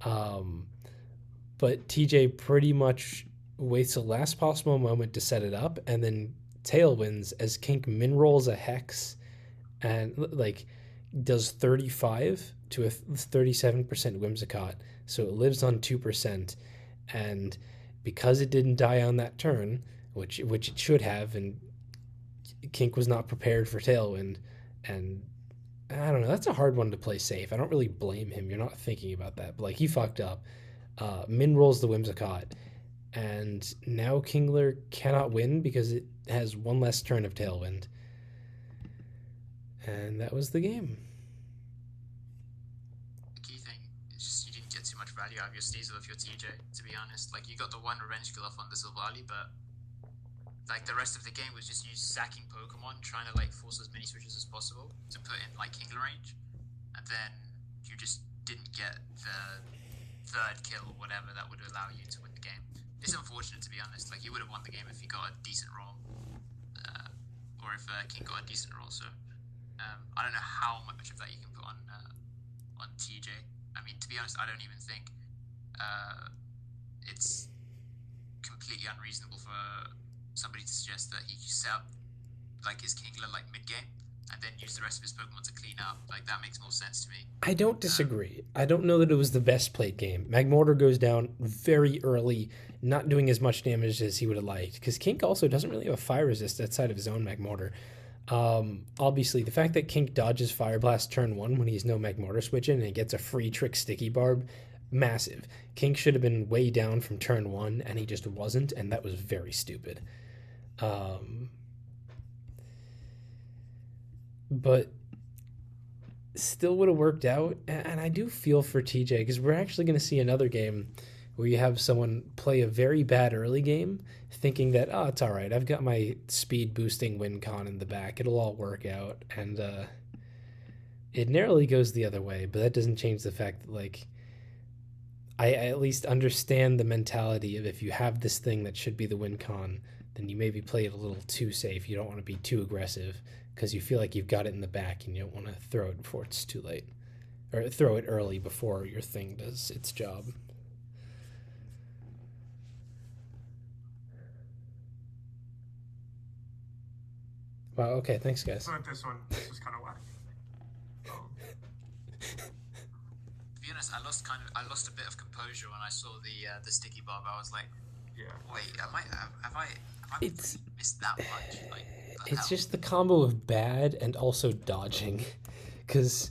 But TJ pretty much waits the last possible moment to set it up and then tailwinds as Kink min rolls a hex and like does 35 to a 37% Whimsicott, so it lives on 2%, and because it didn't die on that turn, which it should have, and Kink was not prepared for tailwind, and I don't know, that's a hard one to play safe. I don't really blame him. You're not thinking about that, but like he fucked up. Min rolls the Whimsicott, and now Kingler cannot win because it has one less turn of Tailwind. And that was the game. The key thing is just you didn't get too much value out of your Sneasel of your TJ, to be honest. Like, you got the one revenge kill off on the Silvally, but like the rest of the game was just you sacking Pokemon, trying to like force as many switches as possible to put in like Kingler range, and then you just didn't get the third kill or whatever that would allow you to win the game. It's unfortunate, to be honest. Like, you would have won the game if you got a decent roll, or if King got a decent roll. So I don't know how much of that you can put on TJ. I mean, to be honest, I don't even think it's completely unreasonable for somebody to suggest that he set up like his Kingler like mid game and then use the rest of his Pokemon to clean up. Like, that makes more sense to me. I don't disagree. I don't know that it was the best played game. Magmortar goes down very early, not doing as much damage as he would have liked, because Kink also doesn't really have a fire resist outside of his own Magmortar. Obviously, the fact that Kink dodges Fire Blast turn 1 when he's no Magmortar switching and gets a free Trick Sticky Barb, massive. Kink should have been way down from turn 1, and he just wasn't, and that was very stupid. But still would have worked out, and I do feel for TJ, because we're actually going to see another game where you have someone play a very bad early game thinking that, oh, it's all right, I've got my speed boosting win con in the back, it'll all work out, and it narrowly goes the other way. But that doesn't change the fact that, like, I at least understand the mentality of, if you have this thing that should be the win con, then you maybe play it a little too safe. You don't want to be too aggressive because you feel like you've got it in the back and you don't want to throw it before it's too late, or throw it early before your thing does its job. Wow, okay, thanks, guys. But this was kind of whack. To be honest, I lost a bit of composure when I saw the sticky barb. I was like, Yeah. wait, have I It's- really missed that much? Like, the It's hell? just the combo of bad and also dodging, because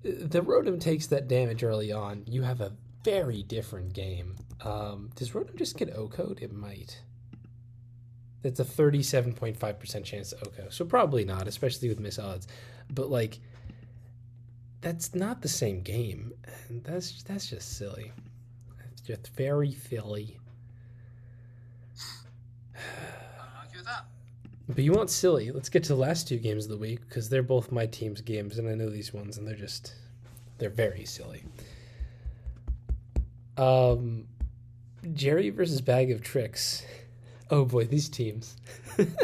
the Rotom takes that damage early on. You have a very different game. Does Rotom just get O-code? It might. It's a 37.5% chance to OHKO, so probably not, especially with miss odds. But, like, that's not the same game, and that's just silly. It's just very silly. I don't argue with that. But you want silly. Let's get to the last two games of the week, because they're both my team's games, and I know these ones, and they're very silly. Jerry versus Bag of Tricks. Oh boy, these teams. Is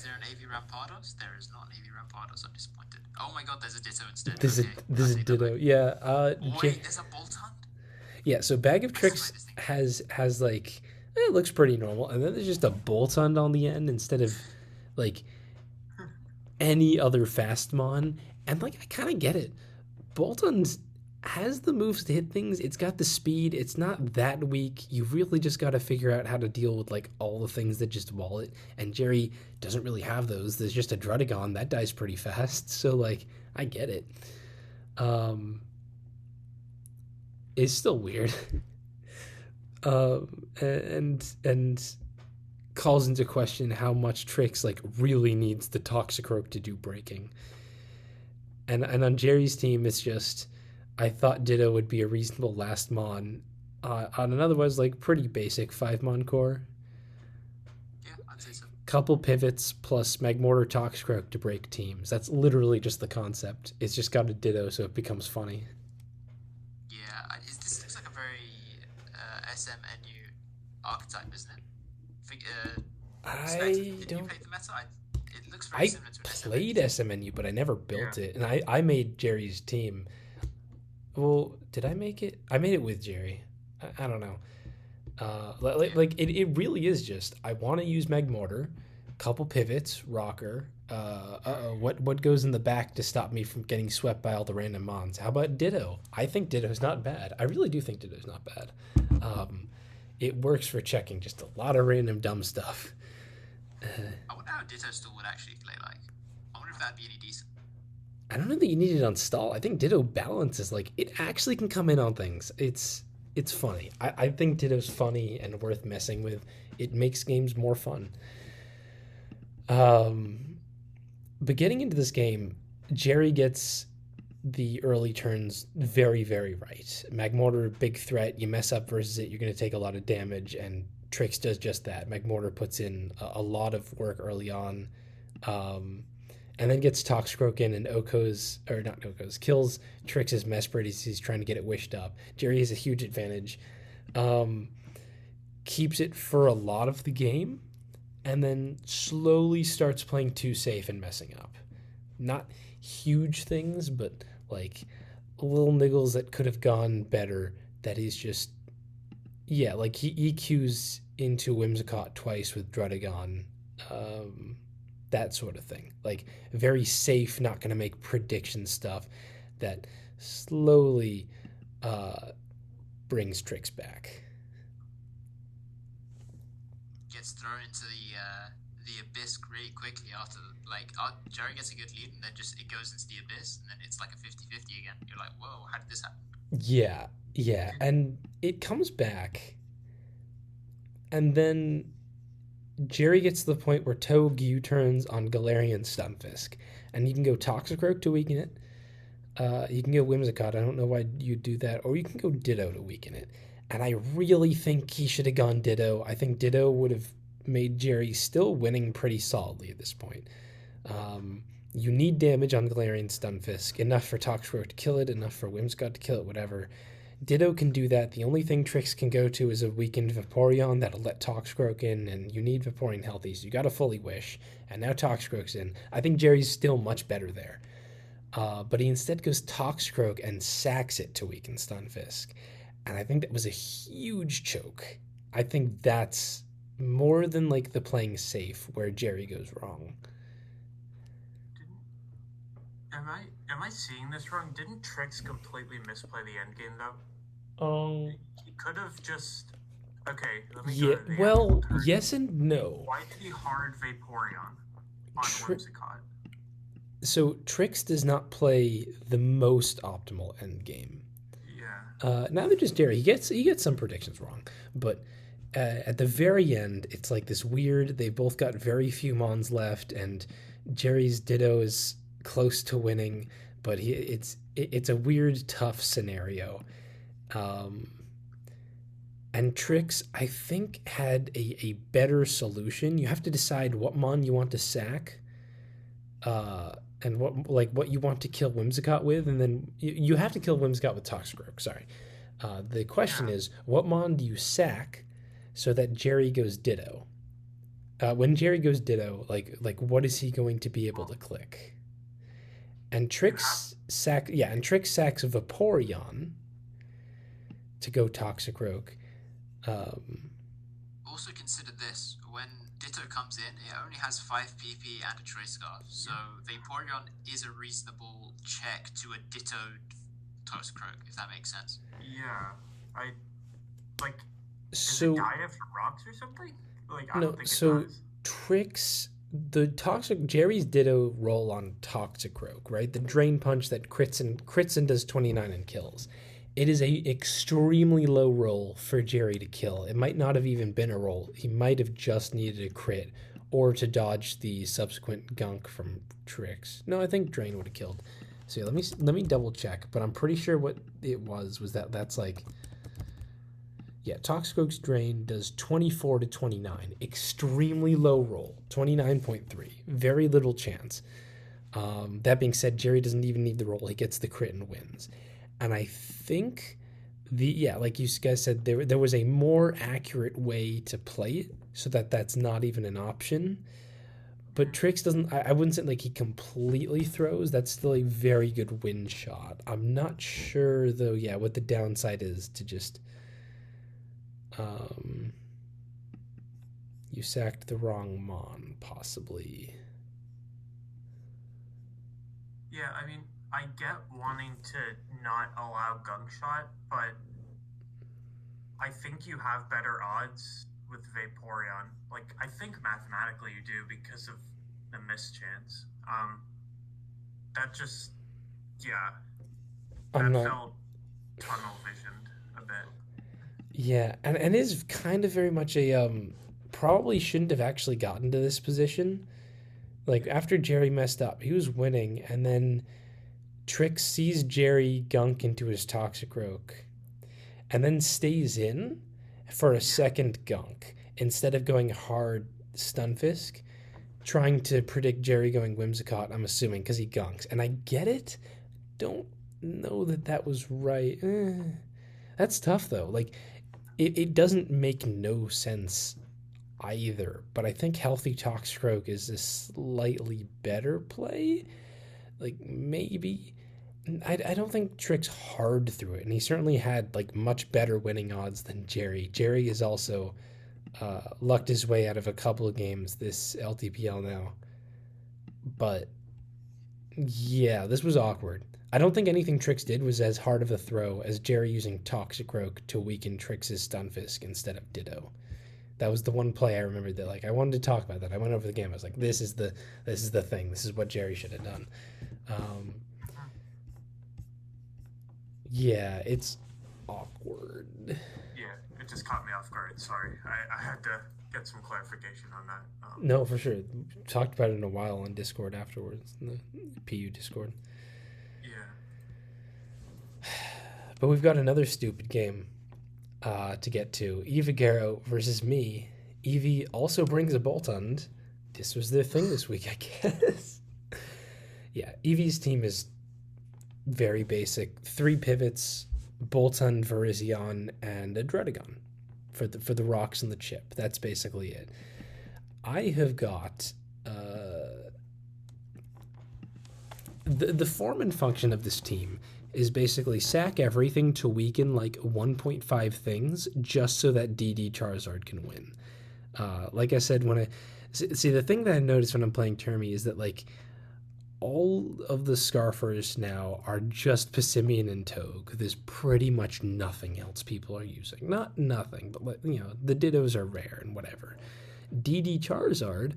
there an AV Rampardos? There is not an AV Rampardos. I'm disappointed. Oh my god, there's a Ditto instead. There's Okay, a Ditto. Yeah. Wait, there's a Boltund? Yeah, so Bag of Tricks this thing. has like, it looks pretty normal, and then there's just a Boltund on the end instead of like any other Fastmon, and like, I kind of get it. Boltund has the moves to hit things. It's got the speed. It's not that weak. You really just got to figure out how to deal with like all the things that just wall it. And Jerry doesn't really have those. There's just a Drudagon that dies pretty fast. So like, I get it. It's still weird. And calls into question how much Tricks like really needs the Toxicroak to do breaking. And on Jerry's team, it's just, I thought Ditto would be a reasonable last mon on an otherwise like pretty basic 5-mon core. Yeah, I'd say so. Couple pivots plus Magmortar Toxicroak to break teams. That's literally just the concept. It's just got a Ditto, so it becomes funny. Yeah, this looks like a very SMNU archetype, isn't it? Did you don't. play the meta? It looks very I similar to an played SMNU. SMNU, but I never built Yeah. it, and I made Jerry's team. Well, did I make it? I made it with Jerry. I don't know. Like it really is just, I want to use Magmortar, couple pivots, rocker. What goes in the back to stop me from getting swept by all the random mons? How about Ditto? I think Ditto's not bad. I really do think Ditto's not bad. It works for checking just a lot of random dumb stuff. I wonder how Ditto still would actually play like. I wonder if that'd be any decent. I don't know that you need it on stall. I think Ditto balances, like, it actually can come in on things. It's funny. I think Ditto's funny and worth messing with. It makes games more fun. But getting into this game, Jerry gets the early turns very, very right. Magmortar, big threat. You mess up versus it, you're going to take a lot of damage, and Trix does just that. McMortar puts in a lot of work early on, um, and then gets Toxicroak in, and not Oko's, kills Trix's Mesprit as he's trying to get it wished up. Jerry has a huge advantage, um, keeps it for a lot of the game, and then slowly starts playing too safe and messing up. Not huge things, but like little niggles that could have gone better that he's just, yeah, like he EQs into Whimsicott twice with Drudagon, that sort of thing. Like very safe, not going to make prediction stuff that slowly brings Trix back. Gets thrown into the abyss really quickly after, like, Jerry gets a good lead and then just it goes into the abyss and then it's like a 50-50 again. You're like, whoa, how did this happen? Yeah, and it comes back, and then Jerry gets to the point where Togue U-turns on Galarian Stunfisk, and you can go Toxicroak to weaken it. You can go Whimsicott. I don't know why you'd do that, or you can go Ditto to weaken it. And I really think he should have gone Ditto. I think Ditto would have made Jerry still winning pretty solidly at this point. You need damage on Galarian Stunfisk, enough for Toxicroak to kill it, enough for Whimsicott to kill it, whatever. Ditto can do that. The only thing Trix can go to is a weakened Vaporeon that'll let Toxicroak in, and you need Vaporeon healthy, so you got to fully wish. And now Toxicroak's in. I think Jerry's still much better there. But he instead goes Toxicroak and sacks it to weaken Stunfisk. And I think that was a huge choke. I think that's more than like the playing safe where Jerry goes wrong. Am I seeing this wrong? Didn't Trix completely misplay the end game though? He could have just. Okay, let me. Yeah. Well, yes and no. Why did he hard Vaporeon on Whimsicott? So Trix does not play the most optimal end game. Yeah. Neither does Jerry. He gets some predictions wrong, but at the very end, it's like this weird. They both got very few Mons left, and Jerry's Ditto is close to winning, but it's a weird, tough scenario. And Trix, I think, had a better solution. You have to decide what Mon you want to sack, and what you want to kill Whimsicott with, and then you have to kill Whimsicott with Toxicroak. Sorry. The question is, what Mon do you sack so that Jerry goes Ditto? When Jerry goes Ditto, like what is he going to be able to click? And Trix sacks Vaporeon to go Toxicroak. Also consider this: when Ditto comes in, it only has 5 PP and a Trace Scarf, so Vaporeon is a reasonable check to a Ditto Toxicroak, if that makes sense. Yeah, I like. So is it Gaia for rocks or something? Like I no, don't think so it does. Trix, the Jerry's Ditto roll on Toxicroak, right? The Drain Punch that crits and does 29 and kills. It is a extremely low roll for Jerry to kill. It might not have even been a roll. He might have just needed a crit or to dodge the subsequent gunk from Trix. No, I think Drain would have killed. So yeah, let me double check, but I'm pretty sure what it was that's like, yeah, Toxicroak's Drain does 24 to 29. Extremely low roll, 29.3. Very little chance. That being said, Jerry doesn't even need the roll. He gets the crit and wins. And I think like you guys said, there was a more accurate way to play it so that that's not even an option. But Trix doesn't, I wouldn't say like he completely throws. That's still a very good win shot. I'm not sure though, what the downside is to just, you sacked the wrong Mon, possibly. Yeah, I mean, I get wanting to not allow gunk shot, but I think you have better odds with Vaporeon. Like, I think mathematically you do because of the mischance. That just, that felt tunnel visioned a bit. Yeah, and it is kind of very much a, probably shouldn't have actually gotten to this position. Like, after Jerry messed up, he was winning, and then Trix sees Jerry gunk into his Toxicroak, and then stays in for a second gunk. instead of going hard Stunfisk, trying to predict Jerry going Whimsicott, I'm assuming, because he gunks. And I get it. Don't know that was right. That's tough, though. Like, it doesn't make no sense either. But I think Healthy Toxicroak is a slightly better play. Like, maybe. I don't think Trick's hard through it. And he certainly had, like, much better winning odds than Jerry. Jerry is also lucked his way out of a couple of games this LTPL now. But, yeah, this was awkward. I don't think anything Trix did was as hard of a throw as Jerry using Toxicroak to weaken Trix's Stunfisk instead of Ditto. That was the one play I remembered that, like, I wanted to talk about that. I went over the game. I was like, this is the thing. This is what Jerry should have done. Yeah, it's awkward. Yeah, it just caught me off guard. Sorry, I had to get some clarification on that. No, for sure. Talked about it in a while on Discord afterwards, in the PU Discord. Yeah. But we've got another stupid game to get to. Evigaro versus me. Evie also brings a Boltund. This was their thing this week, I guess. Yeah, Evie's team is very basic. 3 pivots, Boltund, Virizion, and a Dredagon for the rocks and the chip. That's basically it. I have got the form and function of this team is basically sack everything to weaken like 1.5 things just so that DD Charizard can win. Like I said, when I see the thing that I notice when I'm playing Termy is that like all of the Scarfers now are just Passimian and Togue. There's pretty much nothing else people are using. Not nothing, but you know, the Dittos are rare and whatever. DD Charizard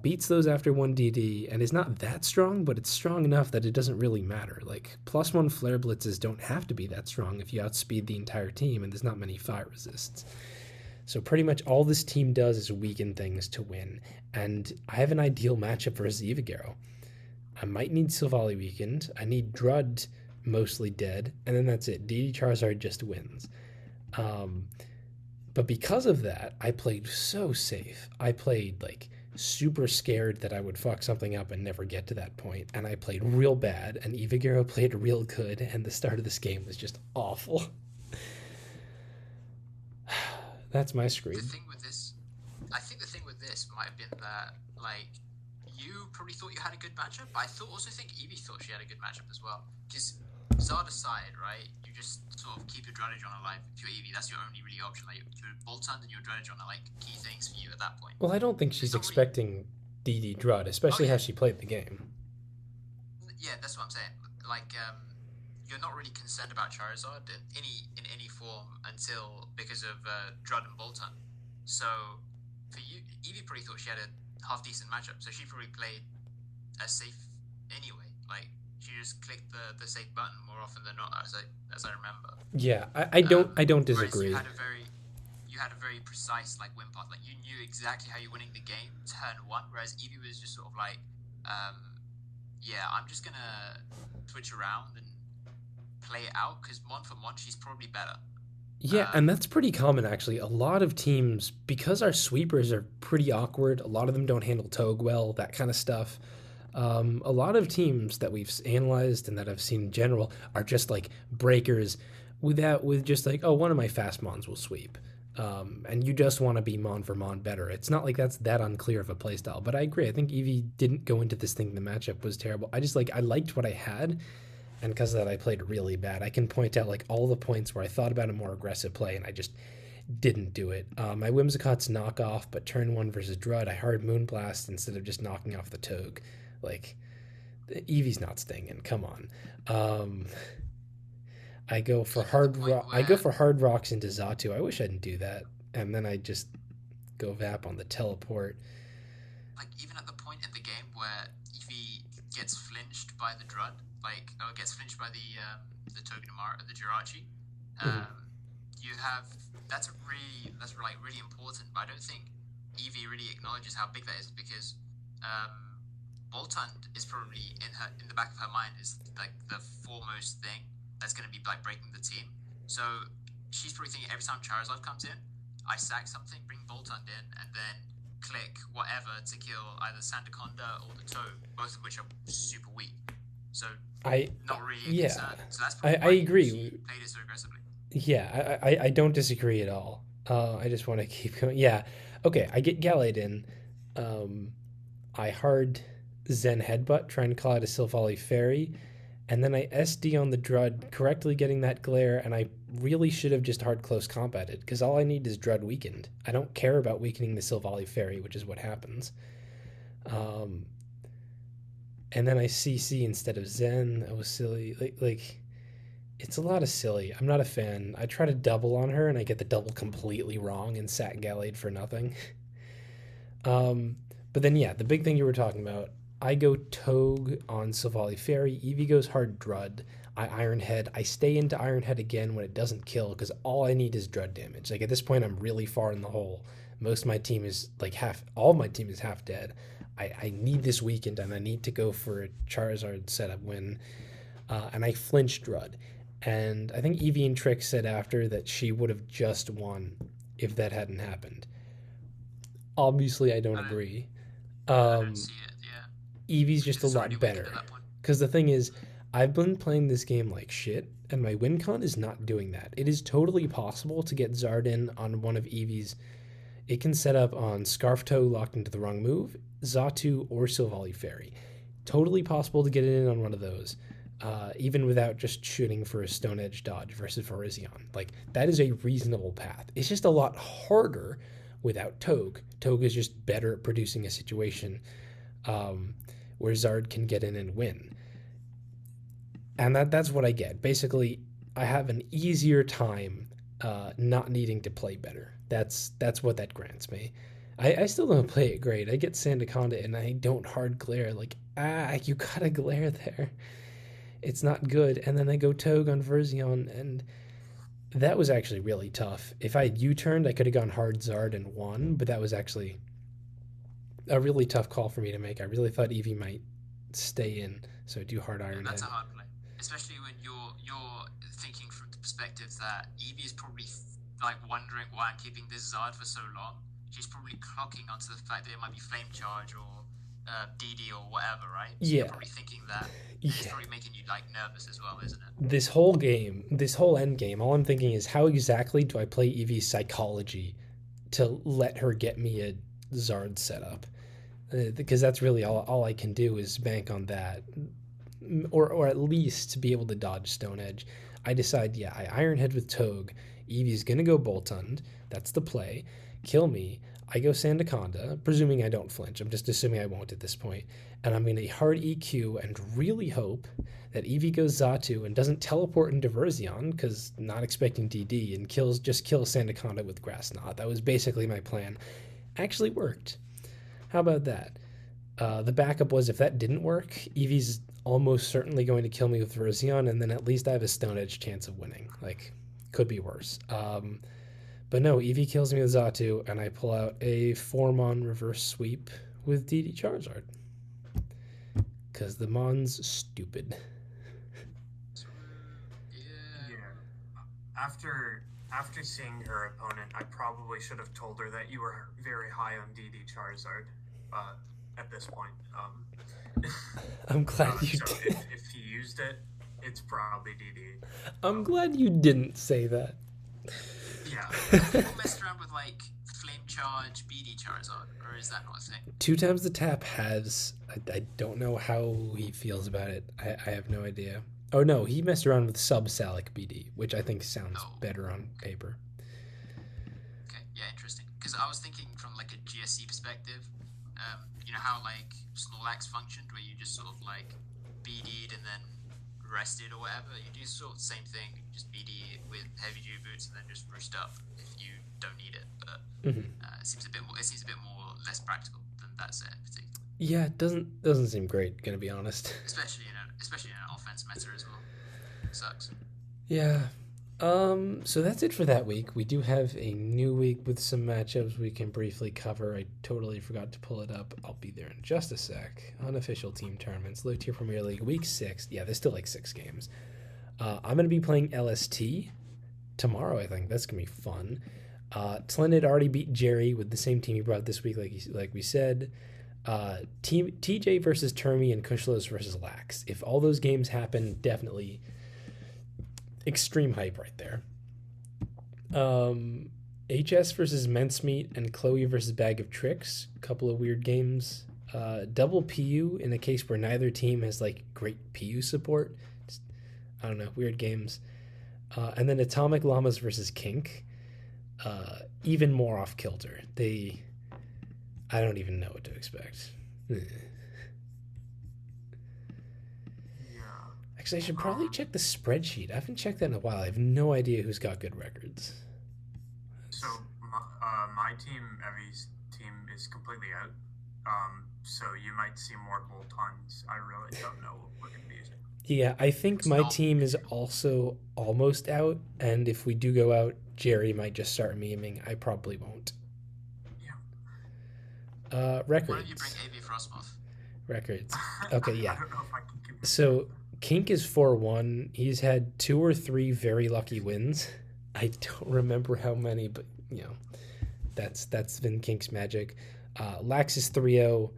beats those after 1 DD and is not that strong, but it's strong enough that it doesn't really matter. Like, +1 Flare Blitzes don't have to be that strong if you outspeed the entire team and there's not many fire resists. So pretty much all this team does is weaken things to win. And I have an ideal matchup for Evigaro. I might need Silvally weakened. I need Drud mostly dead. And then that's it. DD Charizard just wins. But because of that, I played so safe. I played like super scared that I would fuck something up and never get to that point. And I played real bad. And Evigaro played real good. And the start of this game was just awful. That's my screen. I think the thing with this might have been that, like, you probably thought you had a good matchup. I also think Evie thought she had a good matchup as well. Because Zard aside, right, you just sort of keep your Druddigon alive if you're Evie. That's your only really option. Like, your Boltund and your Druddigon are, like, key things for you at that point. Well, I don't think she's expecting DD Drud, especially how she played the game. Yeah, that's what I'm saying. Like, you're not really concerned about Charizard in any form because of Drud and Boltund. So for you, Evie probably thought she had a half decent matchup, so she probably played as safe anyway. Like, she just clicked the safe button more often than not, as I remember. Yeah, I don't disagree. You had a very precise like win path. Like, you knew exactly how you're winning the game turn 1, whereas Evie was just sort of like, yeah, I'm just gonna switch around and play it out because mon for mon she's probably better. Yeah, and that's pretty common, actually. A lot of teams, because our sweepers are pretty awkward, a lot of them don't handle Togue well, that kind of stuff. A lot of teams that we've analyzed and that I've seen in general are just like breakers with just like, oh, one of my fast mons will sweep. And you just want to be mon for mon better. It's not like that's that unclear of a playstyle, but I agree. I think Evie didn't go into this thing, the matchup was terrible. I liked what I had. And because of that, I played really bad. I can point out like all the points where I thought about a more aggressive play and I just didn't do it. My Whimsicott's knockoff, but turn 1 versus Drud, I hard Moonblast instead of just knocking off the Togue. Like, Eevee's not stinging. Come on. I go for hard rocks into Xatu. I wish I didn't do that. And then I just go Vap on the teleport. Like, even at the point in the game where Eevee gets flinched by the Drud, gets flinched by the Togedemaru, the Jirachi. You have that's really important. But I don't think Eevee really acknowledges how big that is because Boltund is probably in the back of her mind is like the foremost thing that's going to be like breaking the team. So she's probably thinking every time Charizard comes in, I sack something, bring Boltund in, and then click whatever to kill either Sandaconda or the Toad, both of which are super weak. So not really a concern. So that's probably I agree. She played it so aggressively. Yeah, I don't disagree at all. I just want to keep going. Yeah, okay, I get Gallade in. I hard Zen Headbutt, trying to call out a Silvally Fairy, and then I SD on the Drud, correctly getting that glare, and I really should have just hard close combated, because all I need is Drud weakened. I don't care about weakening the Silvally Fairy, which is what happens. And then I CC instead of Zen. That was silly. Like it's a lot of silly. I'm not a fan. I try to double on her, and I get the double completely wrong and sack Gallade for nothing. But then, yeah, the big thing you were talking about, I go Togue on Silvally Fairy, Eevee goes hard Drud, I Iron Head, I stay into Iron Head again when it doesn't kill, because all I need is Drud damage. Like, at this point, I'm really far in the hole. Most of my team is, like, all of my team is half dead. I need this weekend, and I need to go for a Charizard setup win, and I flinch Drud. And I think Eevee and Trick said after that she would have just won if that hadn't happened. Obviously, I don't agree. I don't see it, yeah. Eevee's just a lot better. Because the thing is, I've been playing this game like shit, and my win con is not doing that. It is totally possible to get Zard in on one of Eevee's. It can set up on Scarf Toe locked into the wrong move, Xatu, or Silvally Fairy. Totally possible to get it in on one of those, even without just shooting for a Stone Edge dodge versus Virizion. Like, that is a reasonable path. It's just a lot harder without Togue. Togue is just better at producing a situation where Zard can get in and win. And that's what I get. Basically, I have an easier time not needing to play better. That's what that grants me. I still don't play it great. I get Sandaconda and I don't hard glare. Like, you gotta glare there. It's not good. And then I go Togue on Virizion, and that was actually really tough. If I had U-turned, I could have gone hard Zard and won, but that was actually a really tough call for me to make. I really thought Eevee might stay in, so do hard Iron Head. That's a hard play, especially when you're thinking from the perspective that Eevee is probably like wondering why I'm keeping this Zard for so long. She's probably clocking onto the fact that it might be Flame Charge or DD or whatever, right? So yeah. You're probably thinking that. Yeah. It's probably making you like nervous as well, isn't it? This whole game, this whole end game, all I'm thinking is how exactly do I play Eevee's psychology to let her get me a Zard setup? Because that's really all I can do is bank on that, or at least to be able to dodge Stone Edge. I decide, yeah, I Iron Head with Togue. Eevee's gonna go Boltund. That's the play. Kill me. I go Sandaconda, presuming I don't flinch. I'm just assuming I won't at this point. And I'm going to hard EQ and really hope that Eevee goes Xatu and doesn't teleport into Virizion, because not expecting DD, and just kills Sandaconda with Grass Knot. That was basically my plan. Actually worked. How about that? The backup was, if that didn't work, Eevee's almost certainly going to kill me with Virizion, and then at least I have a Stone Edge chance of winning. Like, could be worse. But no, Eevee kills me with Xatu, and I pull out a Formon reverse sweep with DD Charizard. Because the Mon's stupid. Yeah. After seeing her opponent, I probably should have told her that you were very high on DD Charizard at this point. I'm glad you so did. If he used it, it's probably DD. I'm glad you didn't say that. Yeah. People messed around with like Flame Charge, BD Charizard, or is that not a thing? 2 times the tap has. I don't know how he feels about it. I have no idea. Oh no, he messed around with Sub-Salic BD, which I think sounds better on paper. Okay, yeah, interesting. Because I was thinking from like a GSC perspective, you know how like Snorlax functioned, where you just sort of like BD'd and then rested or whatever. You do sort of the same thing. You just BD with heavy dew boots and then just roost up if you don't need it. But it seems a bit more. It seems a bit more less practical than that set, particularly. Yeah, it doesn't seem great. Gonna be honest. Especially in an offense meta as well. It sucks. Yeah. So that's it for that week. We do have a new week with some matchups we can briefly cover. I totally forgot to pull it up. I'll be there in just a sec. Unofficial team tournaments. Low tier Premier League, week 6. Yeah, there's still like 6 games. I'm going to be playing LST tomorrow, I think. That's going to be fun. Tlin had already beat Jerry with the same team he brought this week, like we said. Team TJ versus Termi and Kushlos versus Lax. If all those games happen, definitely extreme hype right there. HS versus Mincemeat and Chloe versus Bag of Tricks. A couple of weird games. Double PU in a case where neither team has like great PU support. Just, I don't know, weird games. And then Atomic Llamas versus Kink. Even more off kilter. I don't even know what to expect. Yeah. Actually, I should probably check the spreadsheet. I haven't checked that in a while. I have no idea who's got good records. So my team, Evie's team, is completely out. So you might see more bolt-ons. I really don't know what we're going to be using. Yeah, I think my team is also almost out, and if we do go out, Jerry might just start memeing. I probably won't. Yeah. Records. Why don't you bring AB Frostmoth? Records. Okay, yeah. I don't know if I can give you So Kink is 4-1. He's had 2 or 3 very lucky wins. I don't remember how many, but that's been Kink's magic. Lax is 3-0.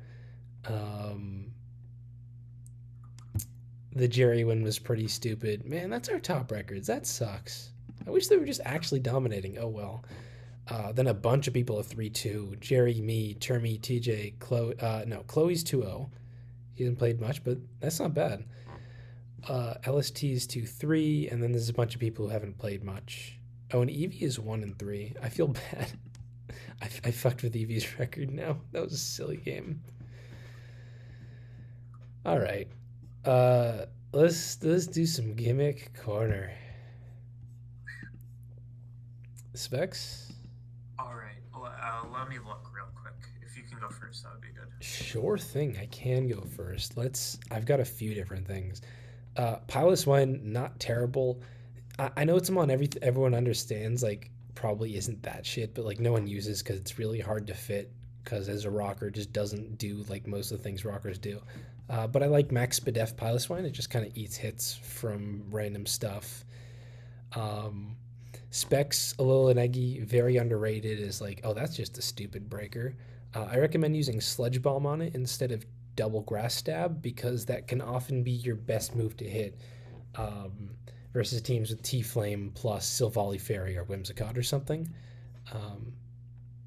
The Jerry win was pretty stupid. Man, that's our top records. That sucks. I wish they were just actually dominating. Oh well. Then a bunch of people are 3-2. Jerry, me, Termi, TJ, Chloe. Chloe's 2-0. He hasn't played much, but that's not bad. LST is 2-3, and then there's a bunch of people who haven't played much. Oh, and Evie is 1-3. I feel bad. I fucked with Evie's record now. That was a silly game. All right. Let's do some gimmick corner. Specs? All right. Let me look real quick. If you can go first, that would be good. Sure thing. I can go first. I've got a few different things. Pilot's Wine, not terrible. I know it's on everyone understands, like, probably isn't that shit, but, like, no one uses because it's really hard to fit because as a rocker, it just doesn't do, like, most of the things rockers do. But I like Max Spadef Pilot's Wine. It just kind of eats hits from random stuff. Specs, a little Anegi, very underrated, is like, oh, that's just a stupid breaker. I recommend using Sludge Bomb on it instead of double Grass Stab because that can often be your best move to hit versus teams with T-Flame plus Silvally Fairy or Whimsicott or something.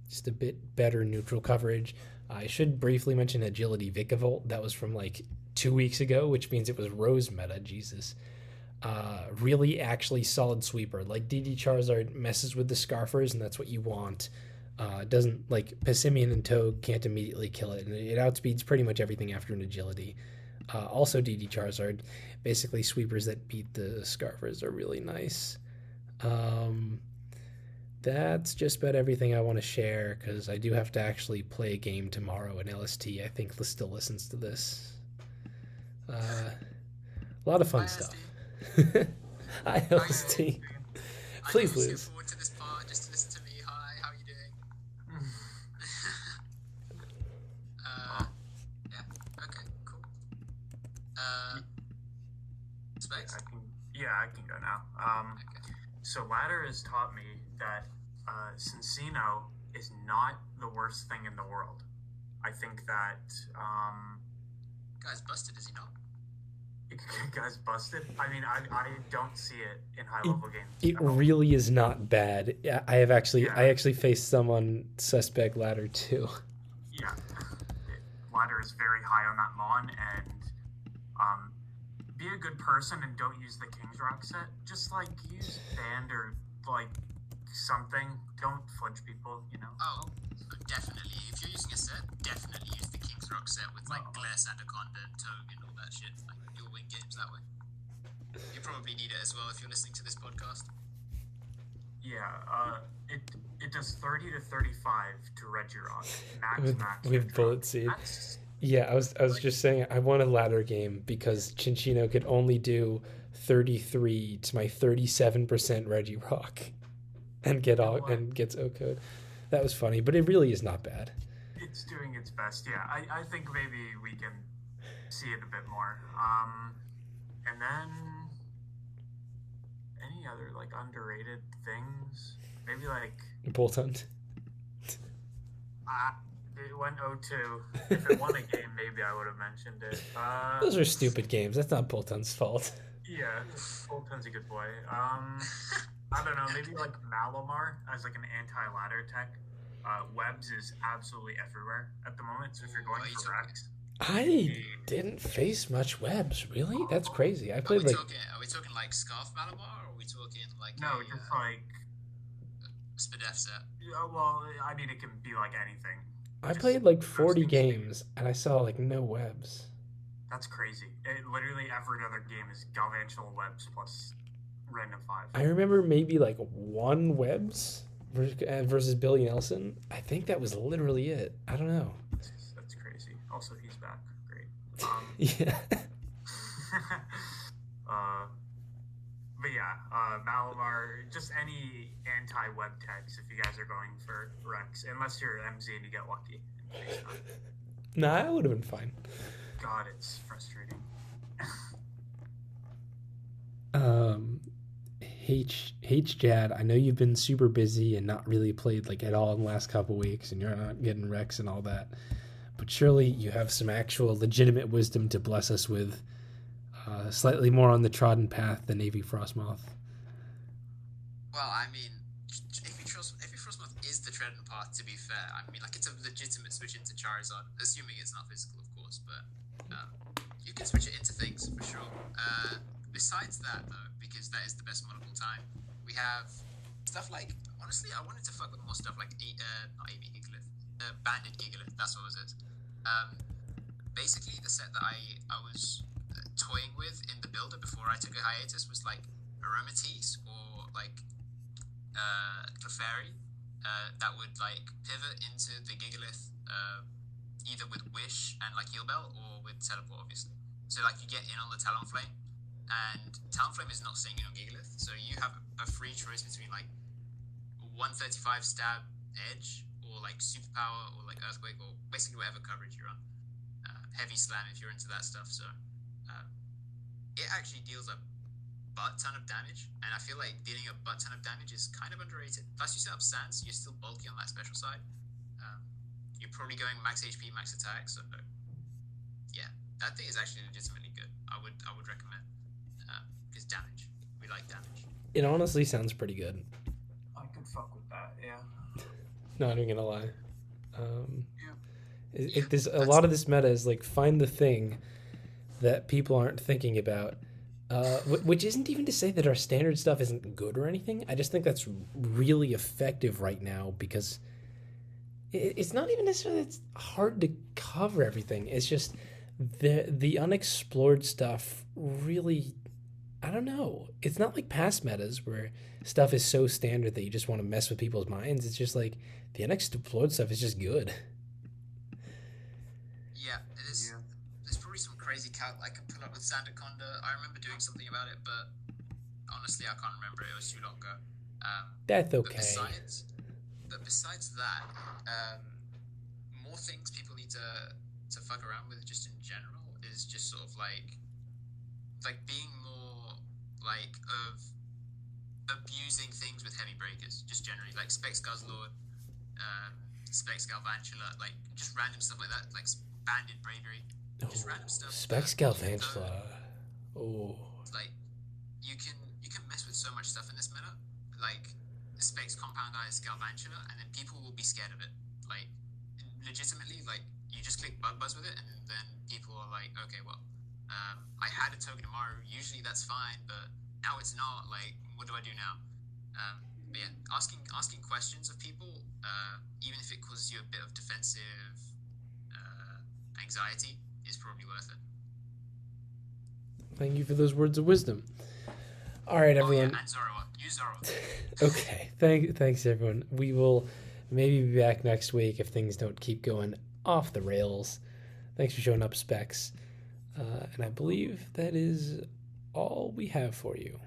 Just a bit better neutral coverage. I should briefly mention Agility Vikavolt. That was from like 2 weeks ago, which means it was Rose meta. Jesus. Really actually solid sweeper. Like DD Charizard messes with the Scarfers, and that's what you want. Doesn't, like, Passimian and Toad can't immediately kill it, and it outspeeds pretty much everything after an agility. Also DD Charizard, basically sweepers that beat the Scarfers are really nice. That's just about everything I want to share, because I do have to actually play a game tomorrow, and LST, I think, still listens to this. A lot of fun stuff. Hi, LST. Please lose. I look forward to this part just to listen to me. Hi, how are you doing? Yeah, okay, cool. Specs? I can go now. Okay. So Ladder has taught me that Cincino is not the worst thing in the world. I think that Guy's busted, is he not? guy's busted. I mean, I don't see it in high level games. It really is not bad. I actually faced someone suspect Ladder too. Yeah, Ladder is very high on that mon, and be a good person and don't use the King's Rock set. Just like use Band or like something. Don't flinch people, you know. Oh, definitely. If you're using a set, definitely use the King's Rock set with like Glass, Anaconda, and Togue and all that shit. Like, you'll win games that way. You probably need it as well if you're listening to this podcast. Yeah, it does 30 to 35 to Regirock. Max. With Bullet Seed. Yeah, I was just saying I won a ladder game because Cinchino could only do 33 to my 37% Regirock and gets O-code. That was funny, but it really is not bad. It's doing its best. Yeah, I think maybe we can see it a bit more. And then any other like underrated things? Maybe like Bolt Hunt. It went 0-2. If it won a game, maybe I would have mentioned it. Those are stupid games. That's not Bolt Hunt's fault. Yeah, Bolton's a good boy. I don't know, maybe like Malamar as like an anti-ladder tech. Webs is absolutely everywhere at the moment, so if you're going for Rex. I didn't face much webs, really? That's crazy. I played Are we talking like Scarf Malamar, or are we talking like No, just like Spadef set? Yeah, well, I mean, it can be like anything. I played like 40 games and I saw like no webs. That's crazy. Literally every other game is Galvantula webs plus random 5. I remember maybe like one webs versus Billy Nelson. I think that was literally it. I don't know. That's crazy. Also, he's back. Great. Yeah. But yeah, Malamar, just any anti-web tags if you guys are going for Rex, unless you're MZ and you get lucky. Nah, that would have been fine. God, it's frustrating. HJAD, I know you've been super busy and not really played like at all in the last couple weeks, and you're not getting Rex and all that, but surely you have some actual legitimate wisdom to bless us with, slightly more on the trodden path than Navy Frostmoth. Well, I mean, Navy Frostmoth is the trodden path, to be fair. I mean, like, it's a legitimate switch into Charizard, assuming it's not physical, of course, but you can switch it into things, for sure. Besides that, though, because that is the best monocle time, we have stuff like, honestly, I wanted to fuck with more stuff like, not Amy Gigalith, Banded Gigalith, that's what it is. Basically, the set that I was toying with in the builder before I took a hiatus was like Aromatisse or like Clefairy that would like pivot into the Gigalith either with Wish and like Heal Bell or with Teleport, obviously. So like you get in on the Talonflame, and Talonflame is not staying in on Gigalith, so you have a free choice between like 135 stab edge or like superpower or like earthquake or basically whatever coverage you're on. Heavy slam if you're into that stuff. So it actually deals a butt ton of damage, and I feel like dealing a butt ton of damage is kind of underrated. Plus you set up Sans, so you're still bulky on that special side. You're probably going max HP, max attack, so yeah, that thing is actually legitimately good. I would recommend because damage. We like damage. It honestly sounds pretty good. I could fuck with that, yeah. Not even gonna lie. Yeah. There's a lot of this meta is like find the thing that people aren't thinking about, which isn't even to say that our standard stuff isn't good or anything. I just think that's really effective right now because it's not even necessarily it's hard to cover everything. It's just the unexplored stuff really, I don't know. It's not like past metas where stuff is so standard that you just want to mess with people's minds. It's just like the unexplored stuff is just good. Yeah, it is. Yeah. There's probably some crazy calc I can pull up with Sandaconda. I remember doing something about it, but honestly, I can't remember it. It was too long ago. That's okay. Besides that, more things people need to fuck around with just in general is just sort of like being more like of abusing things with heavy breakers, just generally like Specs Guzzlord, Specs Galvantula, like just random stuff like that, like Banded Bravery, just random stuff. Specs Galvantula. Oh. Like you can mess with so much stuff in this meta, like Specs Compound Eyes Galvantula, and then people will be scared of it. Like legitimately, like you just click Bug Buzz with it, and then people are like, okay, well, I had a Token Amaru. Usually that's fine, but now it's not. Like, what do I do now? But yeah, asking questions of people, even if it causes you a bit of defensive anxiety, is probably worth it. Thank you for those words of wisdom. All right, everyone. Oh, yeah, and Zoroark. Use Zoroark. Okay, thanks, everyone. We will maybe be back next week if things don't keep going off the rails. Thanks for showing up, Specs. And I believe that is all we have for you.